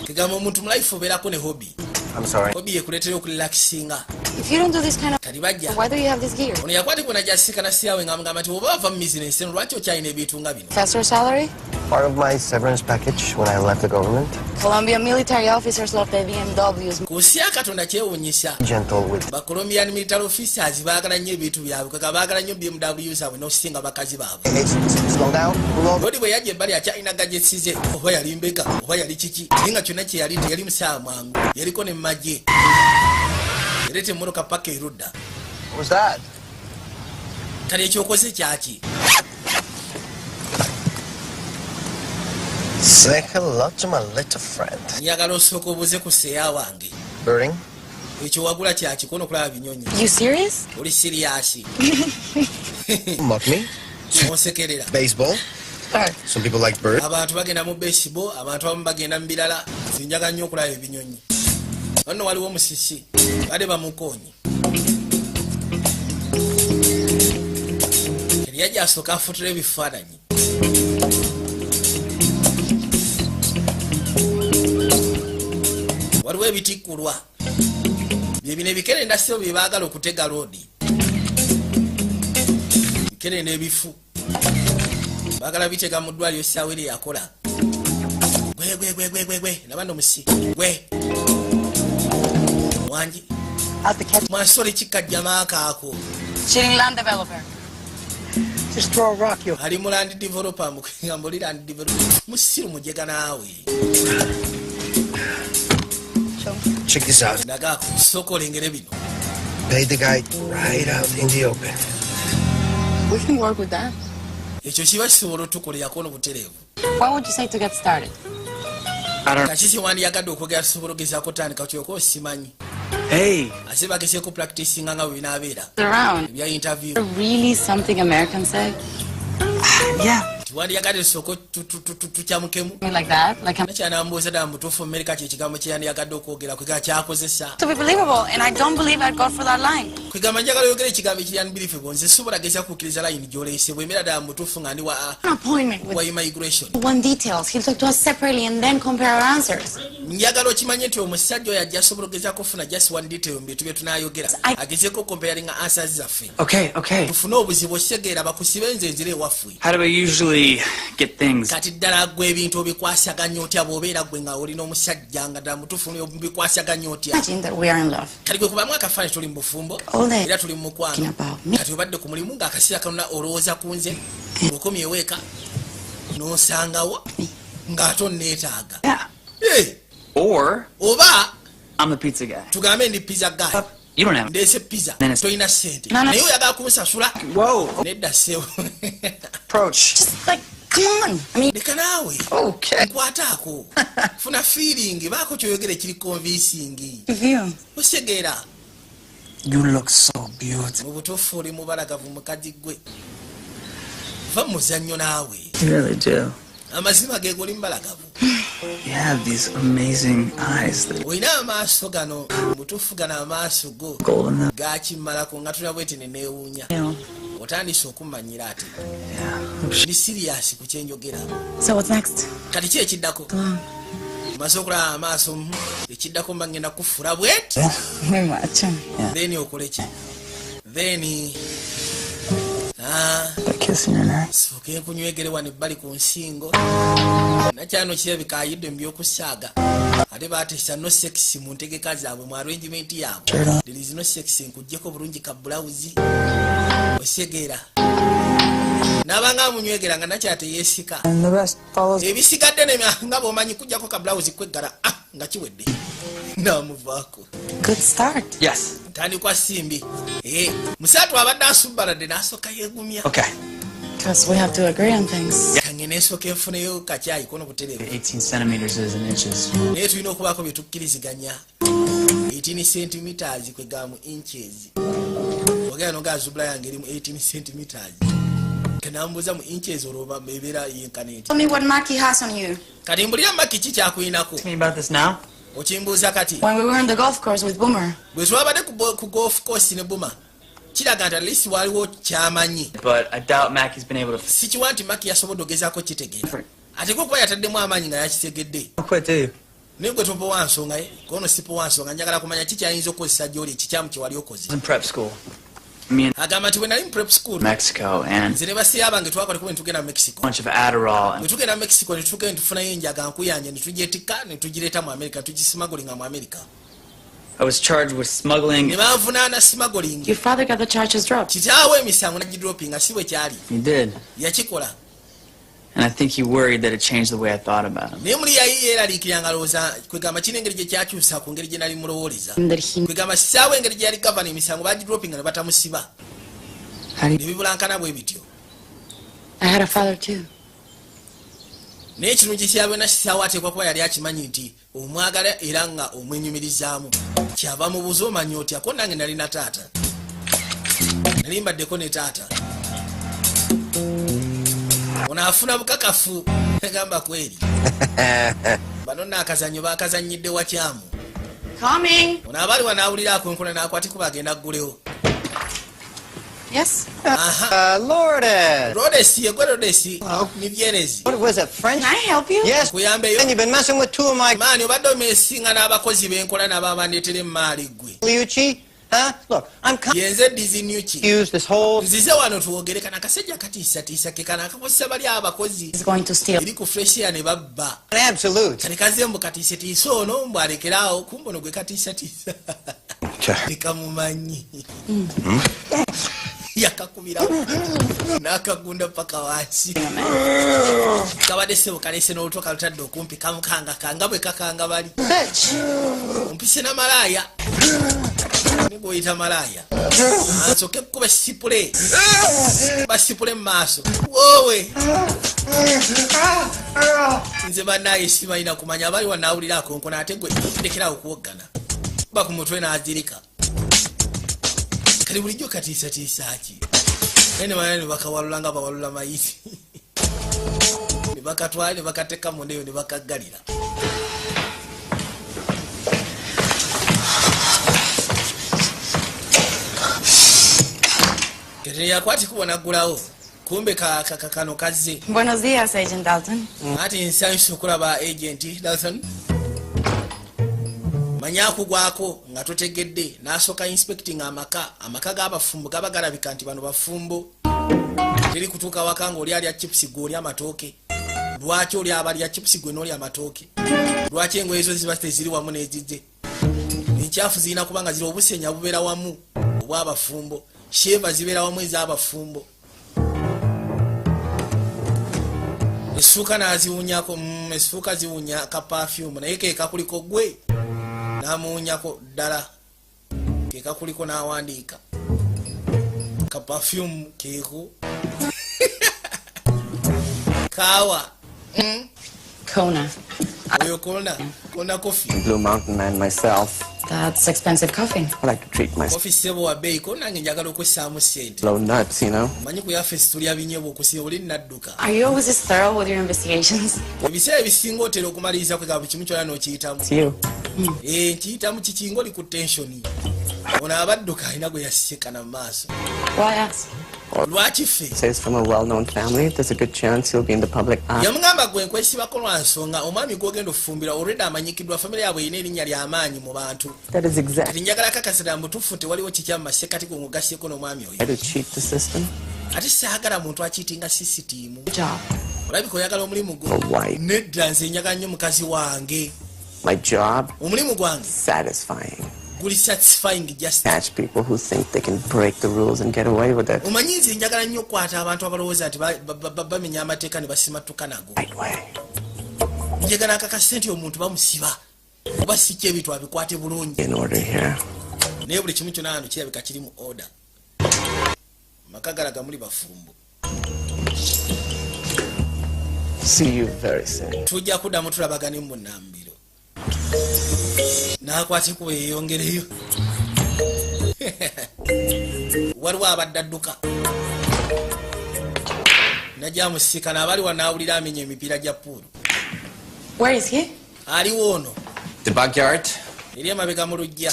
Kigamba omuntu mu life obeerako ne hobby. I'm sorry. Hobby yekuleetera okurelaxinga. If you don't do this kind of... Kati bajja. Why do you have this gear? Ono yakwatibwa najjasikana siyaawe nga mugamba nti oba wava mu bizinesi eno lwaki okyalina ebintu nga bino. Professor salary? Part of my severance package when I left the government. Colombian military officers love their BMWs. Ku nsi ya Katonda kyewuunyisa. Gentle with. Ba Colombian military officers baagala nnyo ebintu byabwe kaka baagala nnyo BMW zaabwe n'okusinga bakazi baabwe. Slow down. Bodi bwe yajja ebbali akyalina gajesize oba yali mbega oba yali kiki naye nga kyonna kye yali teyali musaa mwangu yaliko ne mmagye ereeta emmotoka paka erudda. What was that? Kale ekyokoze kyaki? Say hello to my little friend. Njagala osooka obuuze ku seeya wange. Birding? Ekyo wagula kyaki kono okulaba binyonyi. You serious? Oli siriyasi. Mock me? Onsekerera. Baseball? Some people like birds. Abantu bagenda mu baseball, abantu abamu bagenda mu birala. Sinjaga nnyo okulaba ebinyonyi. Wano waliwo musisi bade bamukonyi. Yajja asooka afutula ebifaananyi. Waliwo ebitikkulwa byebino ebikerenda sebo bye baagala okutega loodi. Bikerenda ebifu baagala bitega mu ddwaliro essaawa eri yakola. Gwe laba nno musi gwe wangi mwasole kikkajjamaa kaako. Cheating land developer. Just throw a rock, you. Ali mu land developer mukugamba oli land developer musiru mujega naawe. Check this out. Ndagaako sooka olengere bino. Pay the guy right out in the open. We can work with that. Ekyo kiba kisobola otukolerako n'obutereevu. What would you say to get started? Kaki kiwandiyagadde okwogera tusobola ogezaako otandika kyoka osimanyi. Hey. Ate bagezeeko practicinga nga bwe binaabeera. Around. Ebya interview. Really something Americans say? Yeah. Tiwandiyagadde tusooka tukyamukemu. Like that? Like I'm... Nakyanambuuza ddala mutuufu mu Amerika kyekigambo kye yandiyagadde okwogera kwegamba kyakozesa. To be believable, and I don't believe I'd go for that line. Kwegamba njagala oyogera ekigambo ekiri unbelievable nze sobola gezesa kukkiriza layini gy'oleese bw'embeera ddala mutuufu nga ndi An appointment with... wa immigration. One details. He'll talk to us separately and then compare our answers. Njagala okimanye nti omusajja oyo ajja asobola ogezaako okufuna just one detail mu bintu bye tunaayogera agezeeko comparinga answers zaffe. Okay. Tufune obuzibu okisegeera bakusibe nze enzira ewaffe. How do we usually get things? Kati ddala gwe ebintu obikwasaganya otya bw'obeera gwe nga olina omusajja nga ddala mutuufu obikwasaganya otya. Imagine that we are in love. Kati gwe kubamu akafaananyi tuli mu bufumbo era tuli mu mukwano. Kati obadde ku mulimu ng'akaseera kanona olowooza ku nze ng'okomye eweeka n'osangawo ng'ate onneetaaga. Or oba I'm the pizza guy. tugambe ndi pizza guy. You don't have ndeese pizza tolina ssente No. naye oyagala kunsasula. Whoa. Nedda ssebo. Approach. Just like, come on. I mean... Leka naawe. Okay. Nkwataako. Funa feeling baako kyoyogera ekiri convincing. Review. Osegeera. You look so beautiful. Mu butuufu oli mubalagavu mukazi gwe. Va muzannyo naawe. You really do. Amazima geego oli mubalagavu. You have these amazing eyes that Olina amaaso gano butuufu gano amaaso go golden. gaakimmalako nga tula bwete ne neewuunya. Otandise okummanyira ate. Ndi siriasi ku kyenjogera. So what's next? Kati ki ekiddako? Maze okulaba amaaso ekiddako mba ngenda kufuula bweti. Very much. Then okole ki? Then Kissing your neck. sooke nkunywegere wano ebbali ku nsingo. Nakyano kirabika ayidde mu by'okusaaga. Ate baateesa no sex mu ntegeka zaabwe mu arrangement yaabwe. There is no sex nkuggyeko bulungi ka blouse. Osegeera. N'abanga amunywegera nga nakyate yeesika. And the rest follows. Ebisigadde nga bw'omanyi kuggyako ka blouse kweggala nga kiwedde. N'amuvaako. Good start. Yes. Ntandikwa simbi. Musatu abadde asubbaladde n'asooka yeegumya. Okay. because we have to agree on things. 18 centimeters is in inches. 18 centimeters kwegamu inches. Ogano gazubla yange eri 18 centimeters. Kanambuza mu inches oroba mebera yenkaneti. Tell me what Maki has on you. Kati mbulira Maki kichi akuyinako. Tell me about this now. Ochimbuza kati. When we were on the golf course with Boomer. Bwe twabadde ku golf course ne Boomer. Kiraga at least waliwo kyamanyi. But I doubt Mackie's been able to. Sikiwanti Maki yasobodde ogezaako kitegeera. Ate ko kuba yataddemu amaanyi nga yakitegedde. Quite. Nigwe topo wansonga kono sipo wansonga njagala kumanya kikyayinza okozesa gyoli kikyamu kyewali okoze. In prep school. Me and agamba nti bwe nali mu prep school Mexico and nze ne basiya bange twakola kuba ne tugenda mu Mexico. bunch of Adderall. Bwe tugenda mu Mexico ne tugenda ne tufunayo enjaga nkuyanja ne tugyetikka ne tugireeta mu America tugismugglinga mu America. I was charged with smuggling. Ne banvunaana smuggling. Your father got the charges dropped. Kitaawe emisango nagidropinga si bwe kyali. He did. Yakikola. And I think he worried that it changed the way I thought about him. Ne muli yayi eraliikiranga lowooza kwegamba kino engeri gye kyakyusa ku ngeri gye nali mulowooleza. Kwegamba kisaawe engeri gye yali gavana emisango bagidropinga ne batamusiba. Ne bibulankana bwe bityo. I had a father too. N'ekirungi kyabwe nakisaawe ateekwa kuba yali akimanyi nti omwagala era nga omwenyumirizaamu kyava mu buzo omanyi otya ko nange nali na taata. Nali mbaddeko ne taata. Onafuna bukakafu gamba kweli. Bano nakazanyo bakazanyidde wakyamu. Coming. Onabali wanaawulira akonkola n'akwati kuba agenda ggulewo. Yes. Lourdes. Lourdes, yegwe Lourdes. Nibyerezi. What was it, French? Can I help you? Yes. Kuyambeyo. And you've been messing with two of my... Mani obadde omeesinga n'abakozi benkola n'ababandeetera emmaali ggwe. Liucci? Huh? Look, I'm Yenze Dizinyuki. confused this whole... Nzize wano tuwogere kana kasajja katiisatiisa ke kana akakozesa bali abakozi. He's going to steal. Eri ku freshia ne babba. An absolute. Kale kaze mbu katiisatiisa ono mbu alekeraawo kumbe ono gwe katiisatiisa. Tekamumanyi. Yakakubira n'akagunda paka wansi. Kabadde sebo kalese n'olutoka lutadde okumpi kamukanga kanga bwe kakanga bali. Ompise na malaya. Nigo yita malaya. Nsoke kuba sipule. Basipule maaso. Wowe. Nze banaye sibalina kumanya bali wanaawulira akonkona ate gwe ndekera okuwogana. Ba ku mutwe n'azirika. Kali bulijjo katiisatiisa ki. Ene bana ne bakawalula nga bawalula mayisi. Ne bakatwala ne bakateka mu ndeyo ne bakaggalira. Kati yakwati kubona gulawo. Kumbe kano kazze. Buenos días, Agent Dalton. Ati nsanyusa okulaba Agent Dalton. Manyaku gwako nga totegedde n'asooka inspecting amaka g'abafumbo gaba galabika nti bano bafumbo. Teri kutuuka waka nga oli alya chips gwe oli amatooke. Lwaki oli abalya chips gwe n'oli amatooke? Lwaki engoye ezo ziba teziri wamu n'ezizze? Enkyafu zirina kuba nga ziri obusenya bubeera wamu obw'abafumbo. Sheva zibeera wamu ez'abafumbo. Essuuka n'aziwunyako essuuka ziwunya ka perfume naye keeka kuliko gwe. Namuunyako ddala keka kuliko n'awandiika ka perfume keeko kawa Kona. oyo kona coffee. Blue Mountain and myself, That's expensive coffee. I like to treat myself. Coffee sebo wa bei ko nange njagala okwessaamu ssente. Blow nuts, you know. Manyi ku yaffe situlya binyebo okusiba oli nadduka. Are you always this thorough with your investigations? Ebiseera ebisinga otera okumaliriza kwegaba buli kimu kyonna n'okiyitamu. It's you. Nkiyitamu kikinga oli ku tensioni. Ono abadduka alina gwe yasekana mu maaso. Why us? Lwaki ffe? Says from a well-known family, there's a good chance you'll be in the public eye. Yamugamba gwe nkwesibako lwa nsonga omwami gw'ogenda ofumbira already amanyikiddwa famire yaabwe erina erinnya ly'amaanyi mu bantu. That is Kati exactly njagala kakasira mutuufu tewaliwo kikyamu masekati gwe mugasyeko n'omwami oyo. to cheat the system. Ate saagala muntu akiitinga sisitiimu. Job. Olabika oyagala omulimu gwo. A wife. Nedda nze njagala nnyo mukazi wange. My job, Omulimu gwange satisfying. guli satisfying just. Catch people who think they can break the rules and get away with it. Omanyi nze njagala nnyo okukwata abantu abalowooza nti bamenya amateeka ne basimatuka nago. Right way. Njagala akakase nti omuntu bamusiba oba si kyo ebintu abikwate bulungi. In order here. Naye buli kimu kyonna wano kirabika kiri mu order. Amaka galaga muli bafumbo. See you very soon. Tujja kuddamu tulabagane mu nnambiro. N'akwate ku yeyongereyo. Waliwo abadde adduka. Najja musikana abali wanaawulira amenya emipiira gya puulu. Where is he? Aliwo ono. The backyard. Eri emabega mu lujja.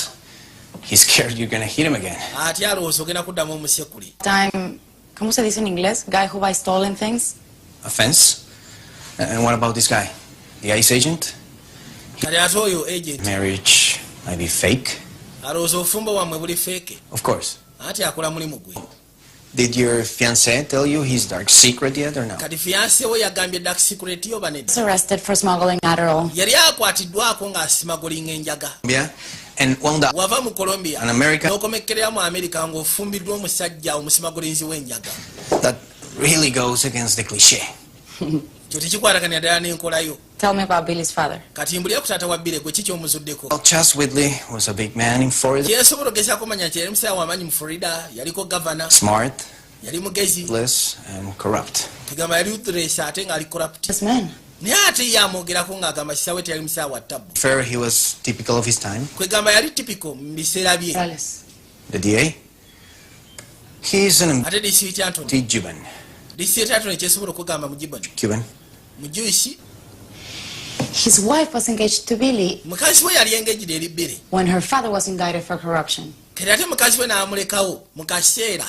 He's scared you're gonna hit him again. Ati alowooza ogenda kuddamu omusekule. Time. ¿Cómo se dice en inglés? Guy who buys stolen things? Offense? And what about this guy? The ICE agent? Kati ate oyo agent. Marriage might be fake. Alowooza obufumbo bwammwe buli feke. Of course. Ati akola mulimu gwe. Did your fiancé tell you his dark secret yet or no? Kati fiancé we yagambye dark secret yo banedda. Was arrested for smuggling Adderall. Yali akwatiddwako ng'asimagolinga enjaga. Yeah. And wound up Wava mu Colombia. in America. N'okomekkerera mu America ng'ofumbiddwa omusajja omusimagolinzi w'enjaga. That really goes against the cliché. Kyo tekikwataganya ddala n'enkola yo. Tell me about Billy's father. Kati mbulira ku taata wa Bile gwe kiki omuzuddeko. Well, Chas Whitley was a big man in Florida. Kyesobola ogezaako omanya nti yali musawo w'amaanyi mu Florida, yaliko governor, Smart, yali mugezi, ruthless, and corrupt. kigamba yali ruthless ate ng'ali corrupt. This man. Naye ate ye amwogerako ng'agamba kisaawe teyali musawo wa ttabbu. Fair, he was typical of his time. Kwegamba yali typical mu biseera bye. Morales. The DA? He's an Ate DC Anthony. Cuban. DC Anthony kyesobola okugamba mu Gibon. Cuban? Mu Jewish, His wife was engaged to Billy mukazi we yali engejjira eri Bile. when her father was indicted for corruption. Kati ate mukazi we n'amulekawo mu kaseera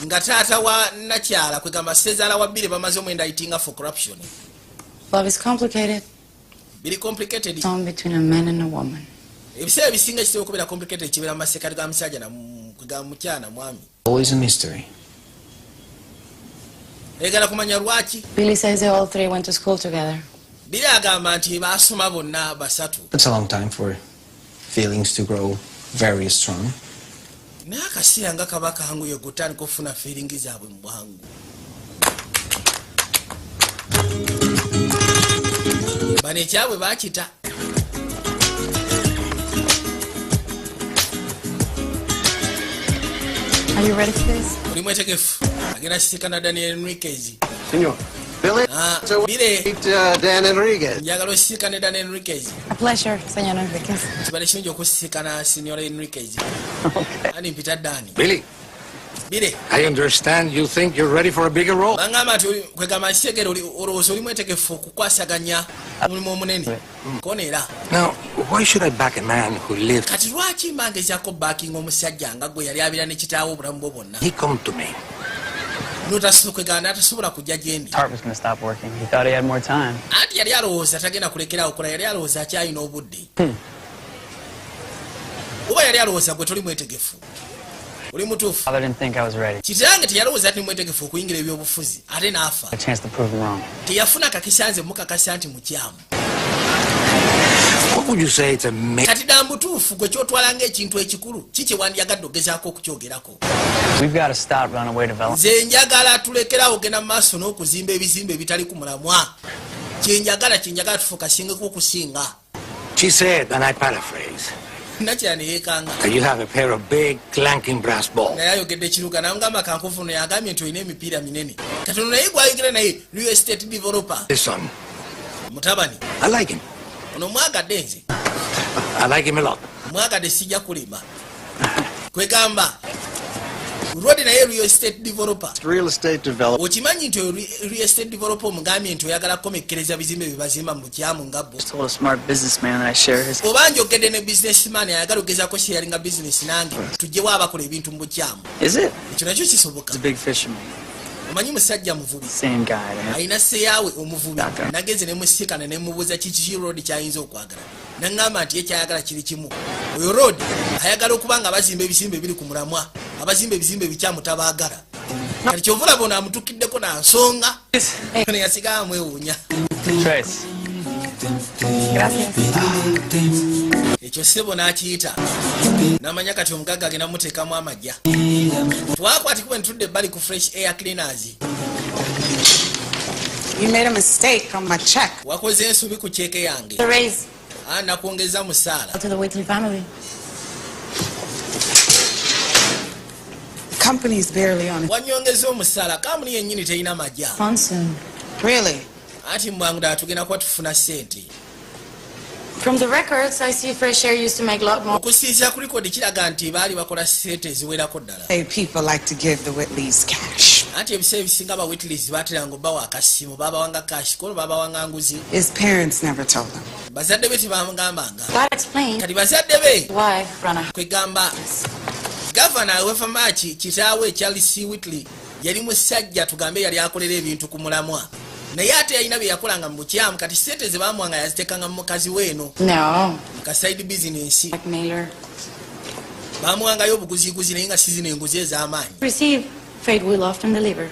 nga taata wa nakyala kwegamba ssezaala wa Bile bamaze omwendayitinga for corruption. Love is complicated. Biri complicated. It's on between a man and a woman. Ebiseera ebisinga kitera okubeera complicated kibeera mu masekkati ga musajja kwegamba mukyala na mwami. Always a mystery. Egala kumanya lwaki. Billy says they all three went to school together. Biri agamba nti baasoma bonna basatu. That's a long time for feelings to grow very strong. Naye akaseera nga kaba kanguye gutandika okufuna feelingi zaabwe mu bwangu. Bano ekyabwe baakita. Are you ready for this? Oli mwetegefu. Agenda kisikana Daniel Enriquez. Senor. Billy, so Bile. meet Dan Enriquez. Njagala okisikane Daniel Enriquez. A pleasure, Senor Enriquez. Kibale kirungi okusisikana Senor Enriquez. Okay. Ani mpita Dani. Billy, Bile. I understand you think you're ready for a bigger role. Bangamba nti kwegamba nkitegere olowooza oli mwetegefu okukwasaganya omulimu omunene. Koneera. Now, why should I back a man who lived? Kati lwaki mbangezaako backing omusajja nga gwe yali abeera ne kitaawo obulamu bwo bwonna. He come to me. Kwegamba atasobola kujja gyendi. His heart was going to stop working. He thought he had more time. Anti yali alowooza tagenda kulekerawo kola, yali alowooza akyalina obudde. Oba yali alowooza gwe toli mwetegefu. Oli mutuufu. Father didn't think I was ready. Kitange teyalowooza nti mwetegefu okuyingira ebyobufuzi ate n'afa. A chance to prove him wrong. Teyafuna kakisanze mukakasa nti mukyamu. What would you say to me? Kati dambutuufu gwe kyotwala ng'ekintu ekikulu kiki wandyagadde ogezaako okukyogerako. We've got to stop runaway development. Nze njagala tulekerawo ogenda mu maaso n'okuzimba ebizimbe ebitali ku mulamwa. Kyenjagala tufuukasingeko okusinga. She said, and I paraphrase, Nakyala ne yeekanga. that you have a pair of big, clanking brass balls. Naye ayogedde ekiruga n'amugamba kankofu no yagambye nti olina emipiira minene. Katono naye gwayogera naye real estate developer. His son. Mutabani. I like him. Ono mwagadde nze. I like him a lot. Mwagadde sijja kulima. Kwegamba. Rodi naye real estate developer. Real estate developer. Okimanyi nti real estate developer omugambye nti oyagala kukomekkereza bizimbe bye bazimba mu bukyamu nga bo. Told a smart businessman that I share his. Oba njogedde ne businessman ayagala ogezaako sharinga business nange tujjewo abakola ebintu mu bukyamu. Is it? Ekyo nakyo kisoboka. He's a big fisherman. Omanyi musajja muvubi. Same guy. Alina seyaawe omuvubi. Nagenze ne musikana ne mubuuza kiki road kyayinza okwagala. Naŋŋamba nti ye kyayagala kiri kimu. Oyo road ayagala okuba nga bazimba ebizimbe ebiri ku mulamwa. Abazimba ebizimbe ebikyamu tabaagala. Kati kyovula bona amutukiddeko na nsonga. Ono yasigayo amwewuunya. Trace. Gracias. Ekyo ssebo n'akiyita. N'amanya kati omugagga agenda muteekamu amagya. Twakwatikuba ne tudde ebbali ku fresh air cleaners. You made a mistake on my check. Wakoze ensobi ku kyeke yange. The raise Nakwongeza musaala. to the Whitley family. company's barely on it. wanyongeza omusala kampuni yennyini terina majja Monsoon. Really? ati mbwangu ddala tugenda kuba tufuna ssente From the records, I see Fresh Air used to make a lot more. okusinziira ku likodi kiraga nti baali bakola ssente eziwerako ddala Hey, people like to give the Whitleys cash. anti ebiseera ebisinga aba Whitleys bateranga obbawa akasimu babawanga kashi kono babawanga nguzi His parents never told him. bazadde be tebamugambanga That explains kati bazadde be why Runner. kwegamba gavana wefamaki kitaawe Charles C. Whitley yali musajja tugambe yali akolera ebintu ku mulamwa naye ate yalina bye yakolanga mu bukyamu kati ssente ze bamuwanga yaziteekanga mu mukazi weeno No. ka side business Blackmailer. bamuwangayo obuguziguzi naye nga sizina enguzi ez'amaanyi Receive. Fate will often deliver.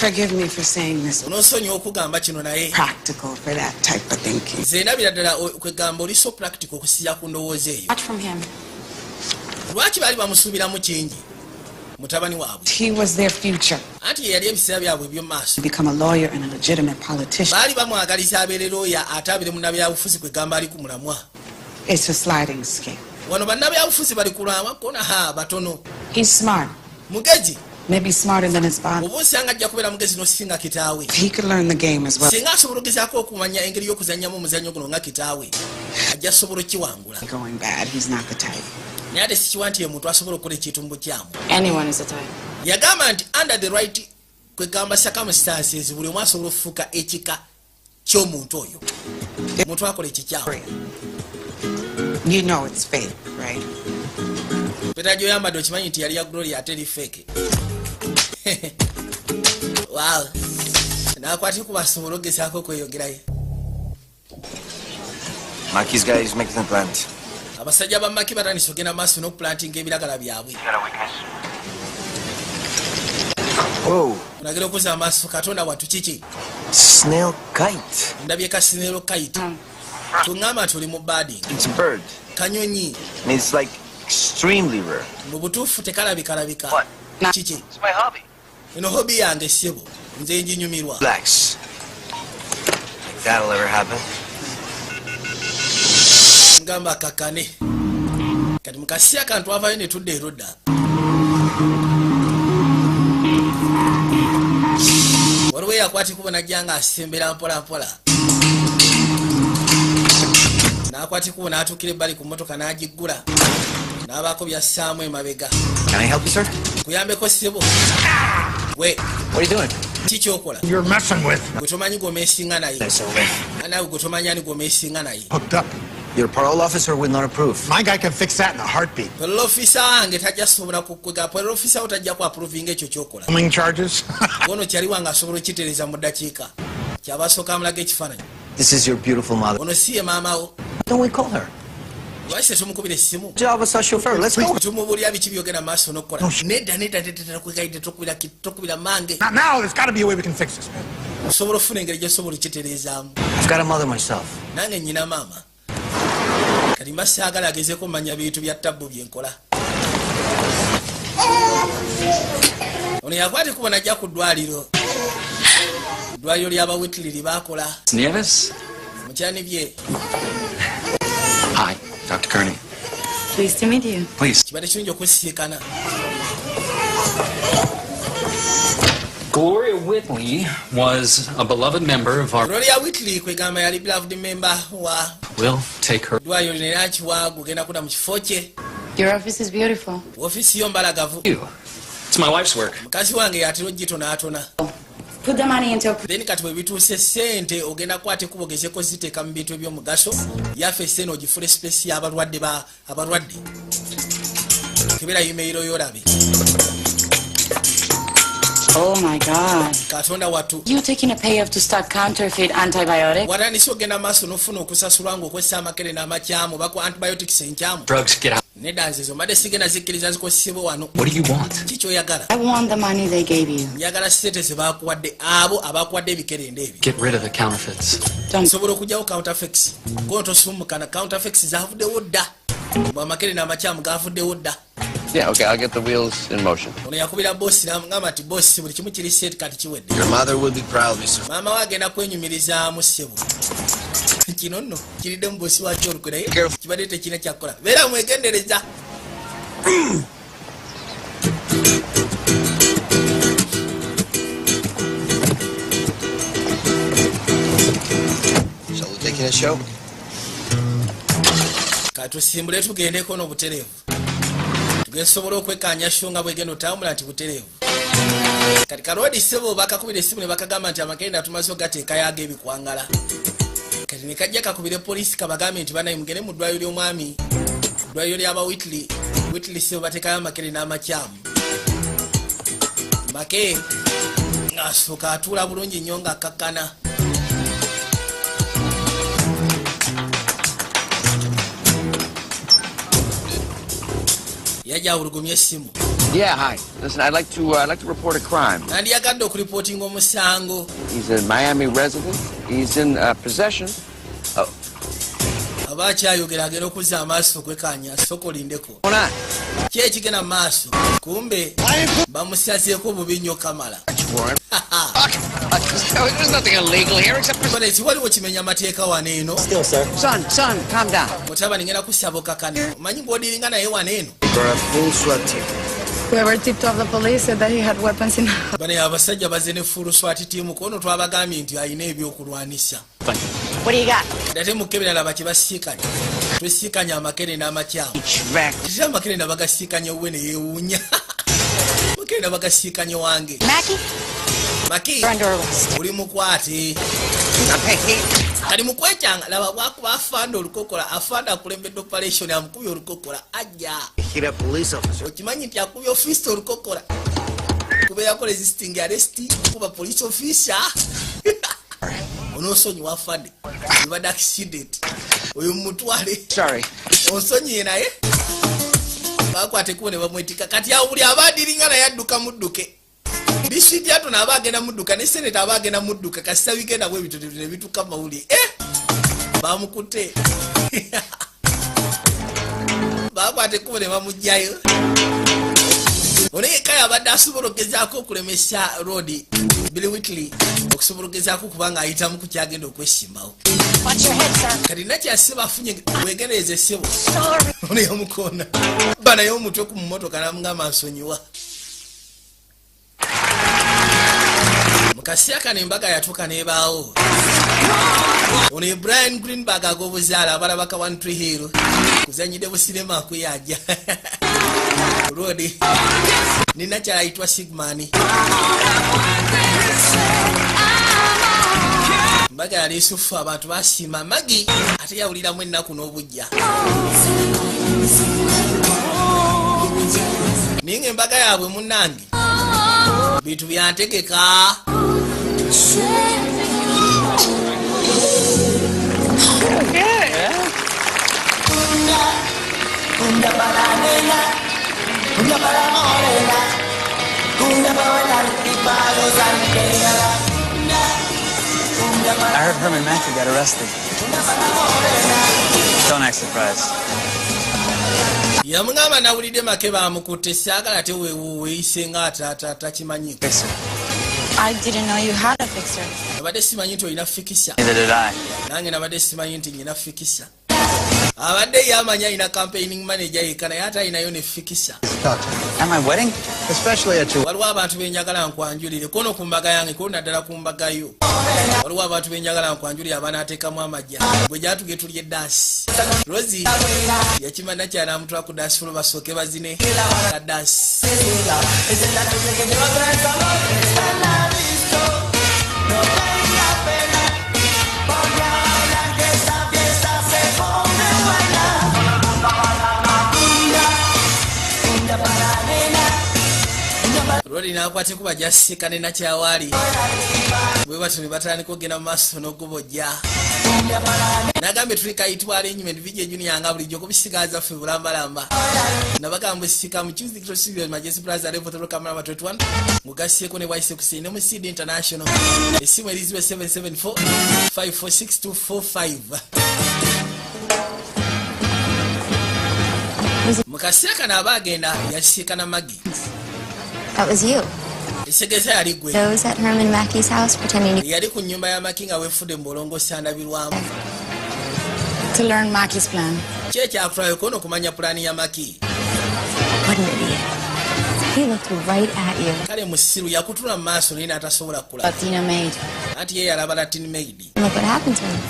Forgive me for saying this. onoosonyiwa okugamba kino naye Practical for that type of thinking. ze ndabira ddala kwegamba oli so practical okusinziira ku ndowooza eyo Watch from him. lwaki baali bamusuubiramu kingi mutabani waabwe He was their future. anti ye yali ebiseera byabwe eby'omu maaso To become a lawyer and a legitimate politician. baali bamwagaliza abeere looya ate abeere munnabyabufuzi kwegamba ali ku mulamwa It's a sliding scale. wano bannabyabufuzi bali kulama kona batono He's smart. mugezi Maybe smarter than his father. oba osanga ajja kubeera mugezi nosinga kitaawe He could learn the game as well. singa asobola ogezaako okumanya engeri y'okuzannyamu omuzannyo guno nga kitaawe ajja sobola okiwangula Going bad. He's not the type. naye ate sikiwa nti ye muntu asobola okukola ekintu mu bukyamu Anyone is a type. yagamba nti under the right kwegamba circumstances buli omu asobola okufuuka ekika ky'omuntu oyo omuntu akola ekikyamu You know it's fake, right? peta gyoyambadde okimanyi nti yali ya glory ate eri feke wow nakwati kubasobola ogezaako okweyongerayo Maki's guys making the plant. abasajja ba maki batandise ogenda maaso n'okuplantinga ebiragala byabwe Whoa, olagira okuza amaaso katonda wattu kiki snail kite. ndabye kasinero kaiti tuŋŋamba nti oli mu bading It's a bird. kanyonyi And it's like extremely rare. mu butuufu tekalabikalabika What? kiki It's my hobby. eno hobi yange ssebo nze njinyumirwa Relax. Like that'll ever happen. ngamba kakane kati mukasi akantu avayo ne tudda erodda waliwo yakwatikubo najja nga asembera mpolampola nakwatikubo n'atuukira ebbali ku mmotoka n'agiggula n'abaako byassaamu emabega Can I help you, sir? kuyambeko ssebo we What are you doing? kikyokola You're messing with. gwe tomanyi gwomeesinga naye That's over. naawe gwe tomanyi ani gwomeesinga naye Hooked up. Your parole officer will not approve. My guy can fix that in a heartbeat. pololo ofisa wange tajja sobola kukwega pololo ofisa wo tajja ku approvinga ekyo kyokola Homing charges. ono kyali wange asobola okitereeza mu ddakiika kyabasooka amulaga ekifaananyi This is your beautiful mother. ono si ye maama wo Don't we call her? lwaki tetumukubira essimu Job as our chauffeur. Let's go. tumubuulira biki byogenda mu maaso n'okukola nedda teterakwegayidde tokubira mange Not now. There's got to be a way we can fix this, man. osobola ofuna engeri gyosobola okitereezaamu I've got a mother myself. nange nnyina maama kati mba saagala agezeeko manya bintu bya tabbu byenkola ono yakwate kuba najja ku ddwaliro ly'aba Whitley lye baakola Nieves? mukyani bye Hi, Dr. Kearney. Pleased to meet you. Please. kibadde kirungi okwesisinkana Gloria Whitley was a beloved member of our... Gloria Whitley kwegamba yali beloved member wa We'll take her. ddwaliro lino era nkiwa gugenda kuda mu kifo kye Your office is beautiful. ofiisi yo mbalagavu You. It's my wife's work. mukazi wange yatera ogitonaatona Put the money into a... then kati bwe bituuse ssente ogenda kukwata ekuba ogezeko ziteeka mu bintu eby'omugaso yaffe essene ogifula espesi y'abalwadde abalwadde kebera imeyiro yolabe Oh my God. katonda wattu You taking a payoff to start counterfeit antibiotic? watandise ogenda maaso n'ofuna okusasulwa ng'okozesa amakere n'amakyamu baku antibiotics enkyamu Drugs, get out. nedda nze zo mbadde sigenda zikkiriza zikozesebwe wano What do you want? kikyoyagala I want the money they gave you. njagala ssente ze bakuwadde abo abakuwadde ebikerende ebyo Get rid of the counterfeits. nsobola okugyawo counterfex gontosumukana counterfex zavuddewo dda bwe amakere n'amakyamu gavuddewo dda Yeah, okay, I'll get the wheels in motion. ono yakubira bossi namugamba nti bossi buli kimu kiri set kati kiwedde Your mother will be proud of me, sir. maama we agenda kwenyumirizaamu ssebo kino nno kiridde mu bossi wakyo olukwe naye kibadde tekirina kyakukola beera mwegendereza Shall we take it a show? Katusimbule tugendeko no buterevu. Tugesobola okwekanya shonga bwegendo otambula nti buterevu. Katika road sebo bakakubira esimu ne bakagamba nti amakenda tumaso gateeka yaga ebikwangala. Kati ne kajja kakubire poliisi kabagambe nti banayi mugende mu ddwaliro ly'omwami. Ddwaliro ly'aba Whitley sebo bateekayo amakere n'amakyamu. Make ng'asooka atuula bulungi nnyo ng'akkakkana. Yaja ulugumye esimu. Yeah, hi. Listen, I'd like to report a crime. Nandi yagadde okureporting omusango. He's a Miami resident. He's in possession. Abakyayogera agenda okuzza amaaso kwekanya soko lindeko. Ki ekigenda mu maaso? Kumbe bamusyazeeko bubi nnyo Kamala. There's nothing illegal here except for... But waliwo kimenya amateeka wano eno. Still, sir. Son, calm down. Mutabani ngenda kusaba okakana. Manyi ng'odiringa naye wano eno. For a full SWAT team. Whoever tipped off the police said that he had weapons in the house. Bano abasajja bazze ne full SWAT team kono twabagambye nti alina ebyokulwanisa. What do you got? Ate mukebera laba kye basiikanya. Twesiikanya amakere n'amakyamu. Tira amakere nabagasiikanya owwe ne yeewuunya. Amakere nabagasiikanya wange. Maki, uli mukwate. Kali mukwekyanga laba bwakuba afanda olukokola afanda akulembedde operation amukubye olukokola ajja. Hit a police officer. Okimanyi nti akubye officer olukokola. Kubeerako resisting arrest kuba police officer. Onosonyiwa afande. Ibadde accident. Oyo mutwale. Sorry. Onsonyiye naye. Bakwate kubo ne bamwetika. Kati awuli abadiringa naye adduka mudduke. District yato na abagenda mudduka ne seneta abagenda mudduka kasita wigenda bwe bitoto ne bituka mawuli. Bamukute. Bakwate kubo ne bamujjayo. Oneye kaya abadde asobola okugezaako okulemesa road Billy Whitley okusobola okugezaako kubanga ayitamu ku kyagenda okwesimbawo. Kati nakyasiba afunye wegereze essebo. Oneye omukona. Banayo omutwe ku mmotoka namugamba nsonyiwa. Mukasi akane embaga yatuuka n'ebaawo. Ono Brian Greenberg ag'obuzaala abalabaka One Tree Hill kuzanyidde businema akuyajja. Rodi nina kyayitwa Sigmani. Mbaga yali isufu abantu basiima Magi ate yawuliramu ennaku n'obujja. Ninga embaga yaabwe munnange bintu byantegeka. I heard Herman Mackey got arrested. Don't act surprised. Yamugamba nawulidde make bamukutte saagala ate weeyise nga atakimanyiko. I didn't know you had a fixer. Nabadde simanyi nti olina fikisa. Neither did I. Nange nabadde simanyi nti nyina fikisa. Abadde yamanya alina campaigning manager yekka naye ate alinayo ne fikisa. At my wedding? Especially at your... Waliwo abantu benjagala nkwanjulire kono ku mbaga yange kono naddala ku mbaga yo. Waliwo abantu benjagala nkwanjulire abanaateekamu amajja gwe gyatuge tulye dansi. Rosie yakimanya kyala amutwala ku dansi fulo basooke bazine ka dansi. Rodi nakwate kuba jasika ne nakyawali. Bwe batu ne batandika okugenda mu maaso n'okubojja. Nagambe tulika itwala arrangement vije junior nga bulijjo kubisigaza ffe bulambalamba. Nabagamba sika mu Tuesday to Studio Majesty Plaza level to camera 21. Mugasiyeko ne wayise kusine mu CD International. Esimu eriziwe 774 546245. Mukasiyaka n'abagenda yasika na Magi. That was you. Those at Herman Mackey's house pretending to... Yali ku nyumba ya Maki nga weefudde mbolongo sandabirwamu. To learn Mackey's plan. Kyekyakulaayo kono okumanya pulaani ya Maki. What an idiot. He looked right at you. Kale musiru yakutula mu maaso naye n'atasobola kulaba. Latina maid. Anti ye yalaba Latin maid. Look what happened to him.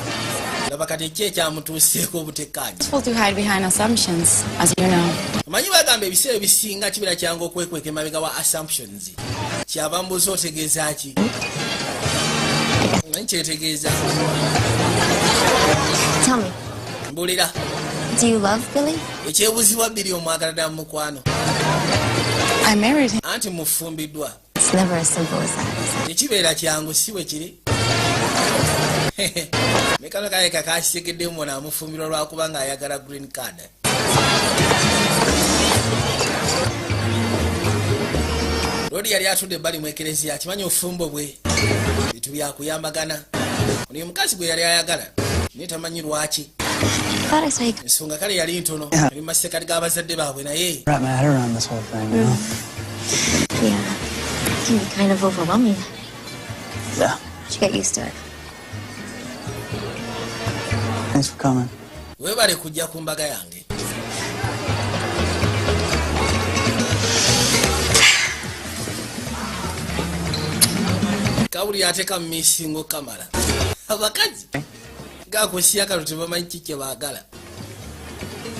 labakati checha amutuseeko obutekkaanya. It's to hide behind assumptions, as you know. Manyi bagamba ebiseera bisinga kibira kyangu okwekweka emabega wa assumptions. Kyava mbuuza otegeeza ki? Manyi kyetegeeza. Tell me, Mbulira. do you love Billy? Ekyebuzibwa Billy omwagala ddala mu mukwano. I married him. Anti mufumbiddwa. It's never as simple as that. Tekibeera kyangu si bwe kiri. Mekano kaye kakasegedde mwana amufumbirwa lwakuba nga ayagala green card. Lodi yali atudde bali mu ekereziya akimanyi ofumbo bwe bitu byakuyambagana. Oyo mukazi gwe yali ayagala naye tamanyi lwaki. Ensonga kale yali ntono ali mu masekati g'abazadde baabwe naye. Wrap my head around this whole thing, you know? Yeah, it can be kind of overwhelming. Yeah. You get used to it. Thanks for coming. Webale kujja ku mbaga yange. Kawuli ateka mu misingo kamala. Abakazi gakusiya kalo tebamanyi kiki baagala.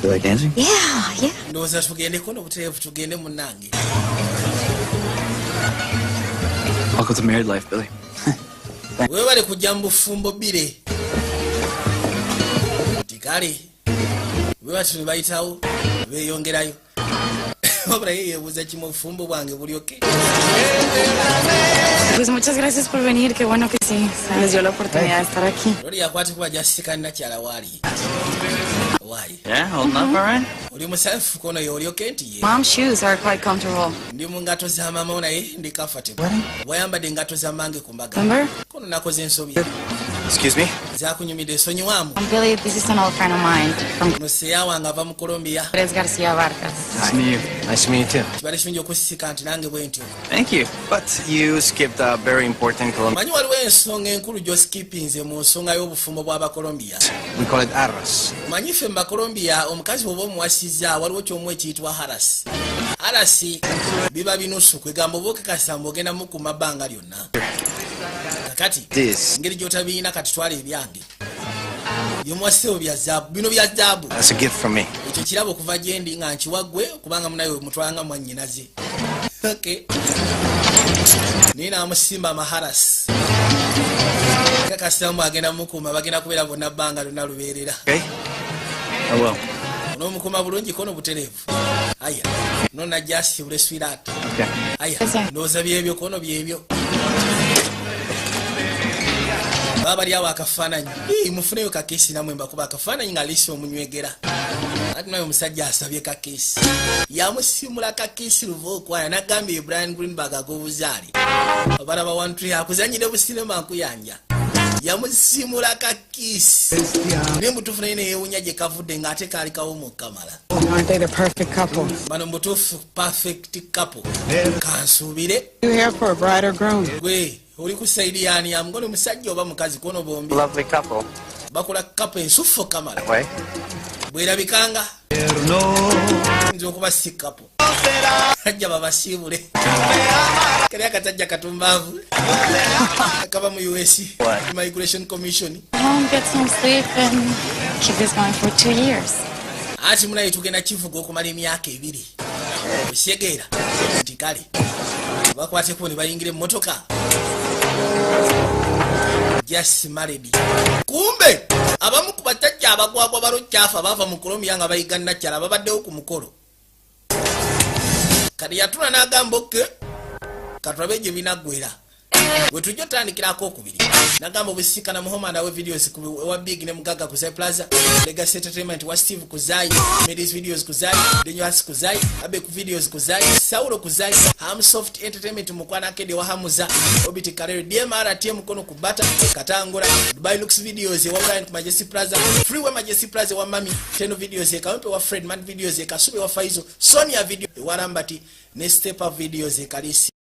You like dancing? Yeah. Ndowooza tugendeko n'obutereevu tugende munnange. Welcome to married life, Billy. Webale kujja mu bufumbo bire. Kale webatu ne bayitawo beeyongerayo. Obra ye yebuuza kimu obufumbo bwange buli oke. Pues muchas gracias por venir, qué bueno que sí, se les dio la oportunidad de estar aquí. Lori yakwatibwa jasika nakyala waali. Why? Yeah, holding up all right? Oli musafu kono yoli oke nti ye. Mom's shoes are quite comfortable. Ndi mu ngato za mama naye ndi comfortable. Wayambadde engato za mange ku mbaga. Remember? Kono nakoze ensobi. Excuse me? Zakunyumidde esonyiwamu. Billy, this is an old friend of mine from Museya wange ava mu Colombia. Garcia Vargas. Nice to meet you. Nice to meet you too. Kibale kirungi okusisika nti nange bwe ntyo. Thank you. But you skipped a very important Colombian. Manyi waliwo ensonga enkulu gy'oskipinze mu nsonga y'obufumbo bw'Abakolombia. We call it arroz. Manyi ffe mu Bakolombia omukazi bw'oba omuwasizza waliwo kyomu ekiyitibwa harasi. Harasi biba binusu kwegamba oba okakasa mb'ogendamu ku mabbanga lyonna. Kakati engeri gy'otabiina kati twala ebyange. Byomuwasizeo bya zaabu, bino bya zaabu. That's a gift from me. Ekyo kirabo okuva gye ndi nga nkiwaggwe kubanga munaye mutwalanga mwannyinaze. Okay. Naye n'amusimba amaharasi. Kakasa mbu agenda mukuma bagenda kubeera bonna bbanga lyonna lubeerera. Okay? I will. N'omukuma bulungi kono butereevu. Aya, no najja asibule sweetheart. Okay. Aya, ndowooza byebyo kono byebyo. Baba lyawo akafaananyi. Mufuneyo kakeesi namwe mbakuba akafaananyi nga liisi omunywegera. Ati naye omusajja asabye kakeesi. Yamusimula kakeesi luva okwaya n'agambye Brian Greenberg ag'obuzaali. Abalaba wantu yakuzanyire businema nkuyanja. Yamusimula kakeesi. Ne mutuufu naye neyeewunya gye kavudde ng'ate kaali kawo mu kamala. Aren't they the perfect couple? Bano mutuufu perfect couple. Kansuubire. You here for a bride or groom? Gwe oli ku sayidi yaani ya mugole musajja oba mukazi kono bombi. Lovely couple. Bakola couple ensufu kamala. Way. Bwerabikanga. Nze okuba si couple. Ajja babasiibule. Kali akatajja katumbaavu. Kaba mu US. Immigration Commission. Home, get some sleep, and keep this going for 2 years. Ati munaye tugenda kivuga okumala emyaka 2. Osyegeera nti kale bakwateko ne bayingira emmotoka. Just married. Kumbe abamu ku batajja abagwagwa balokyafa baava mu Colombia nga bayiga nakyala babaddewo ku mukolo. Kati yatula n'agamba oke katulabe gye binaggwera. Bwe tujja otandikirako okubiri. Nagamba obusisikana Muhammad awe videos wa Big ne Mugaga ku Zai Plaza, Legacy Entertainment wa Steve ku Zai, Medis videos ku Zai, Denywas ku Zai, Abe ku videos ku Zai, Saulo ku Zai, Hamsoft Entertainment mukwana kede wa Hamuza, Obiti Karere, DMR TM kono ku Bata, Katangora, Dubai Looks videos wa Brian ku Majesty Plaza, Freeway Majesty Plaza wa Mami, Teno videos ya Kawempe wa Fred Man videos ya Kasube wa Faizo, Sonia video wa Rambati, ne Step Up videos ya Kalisi.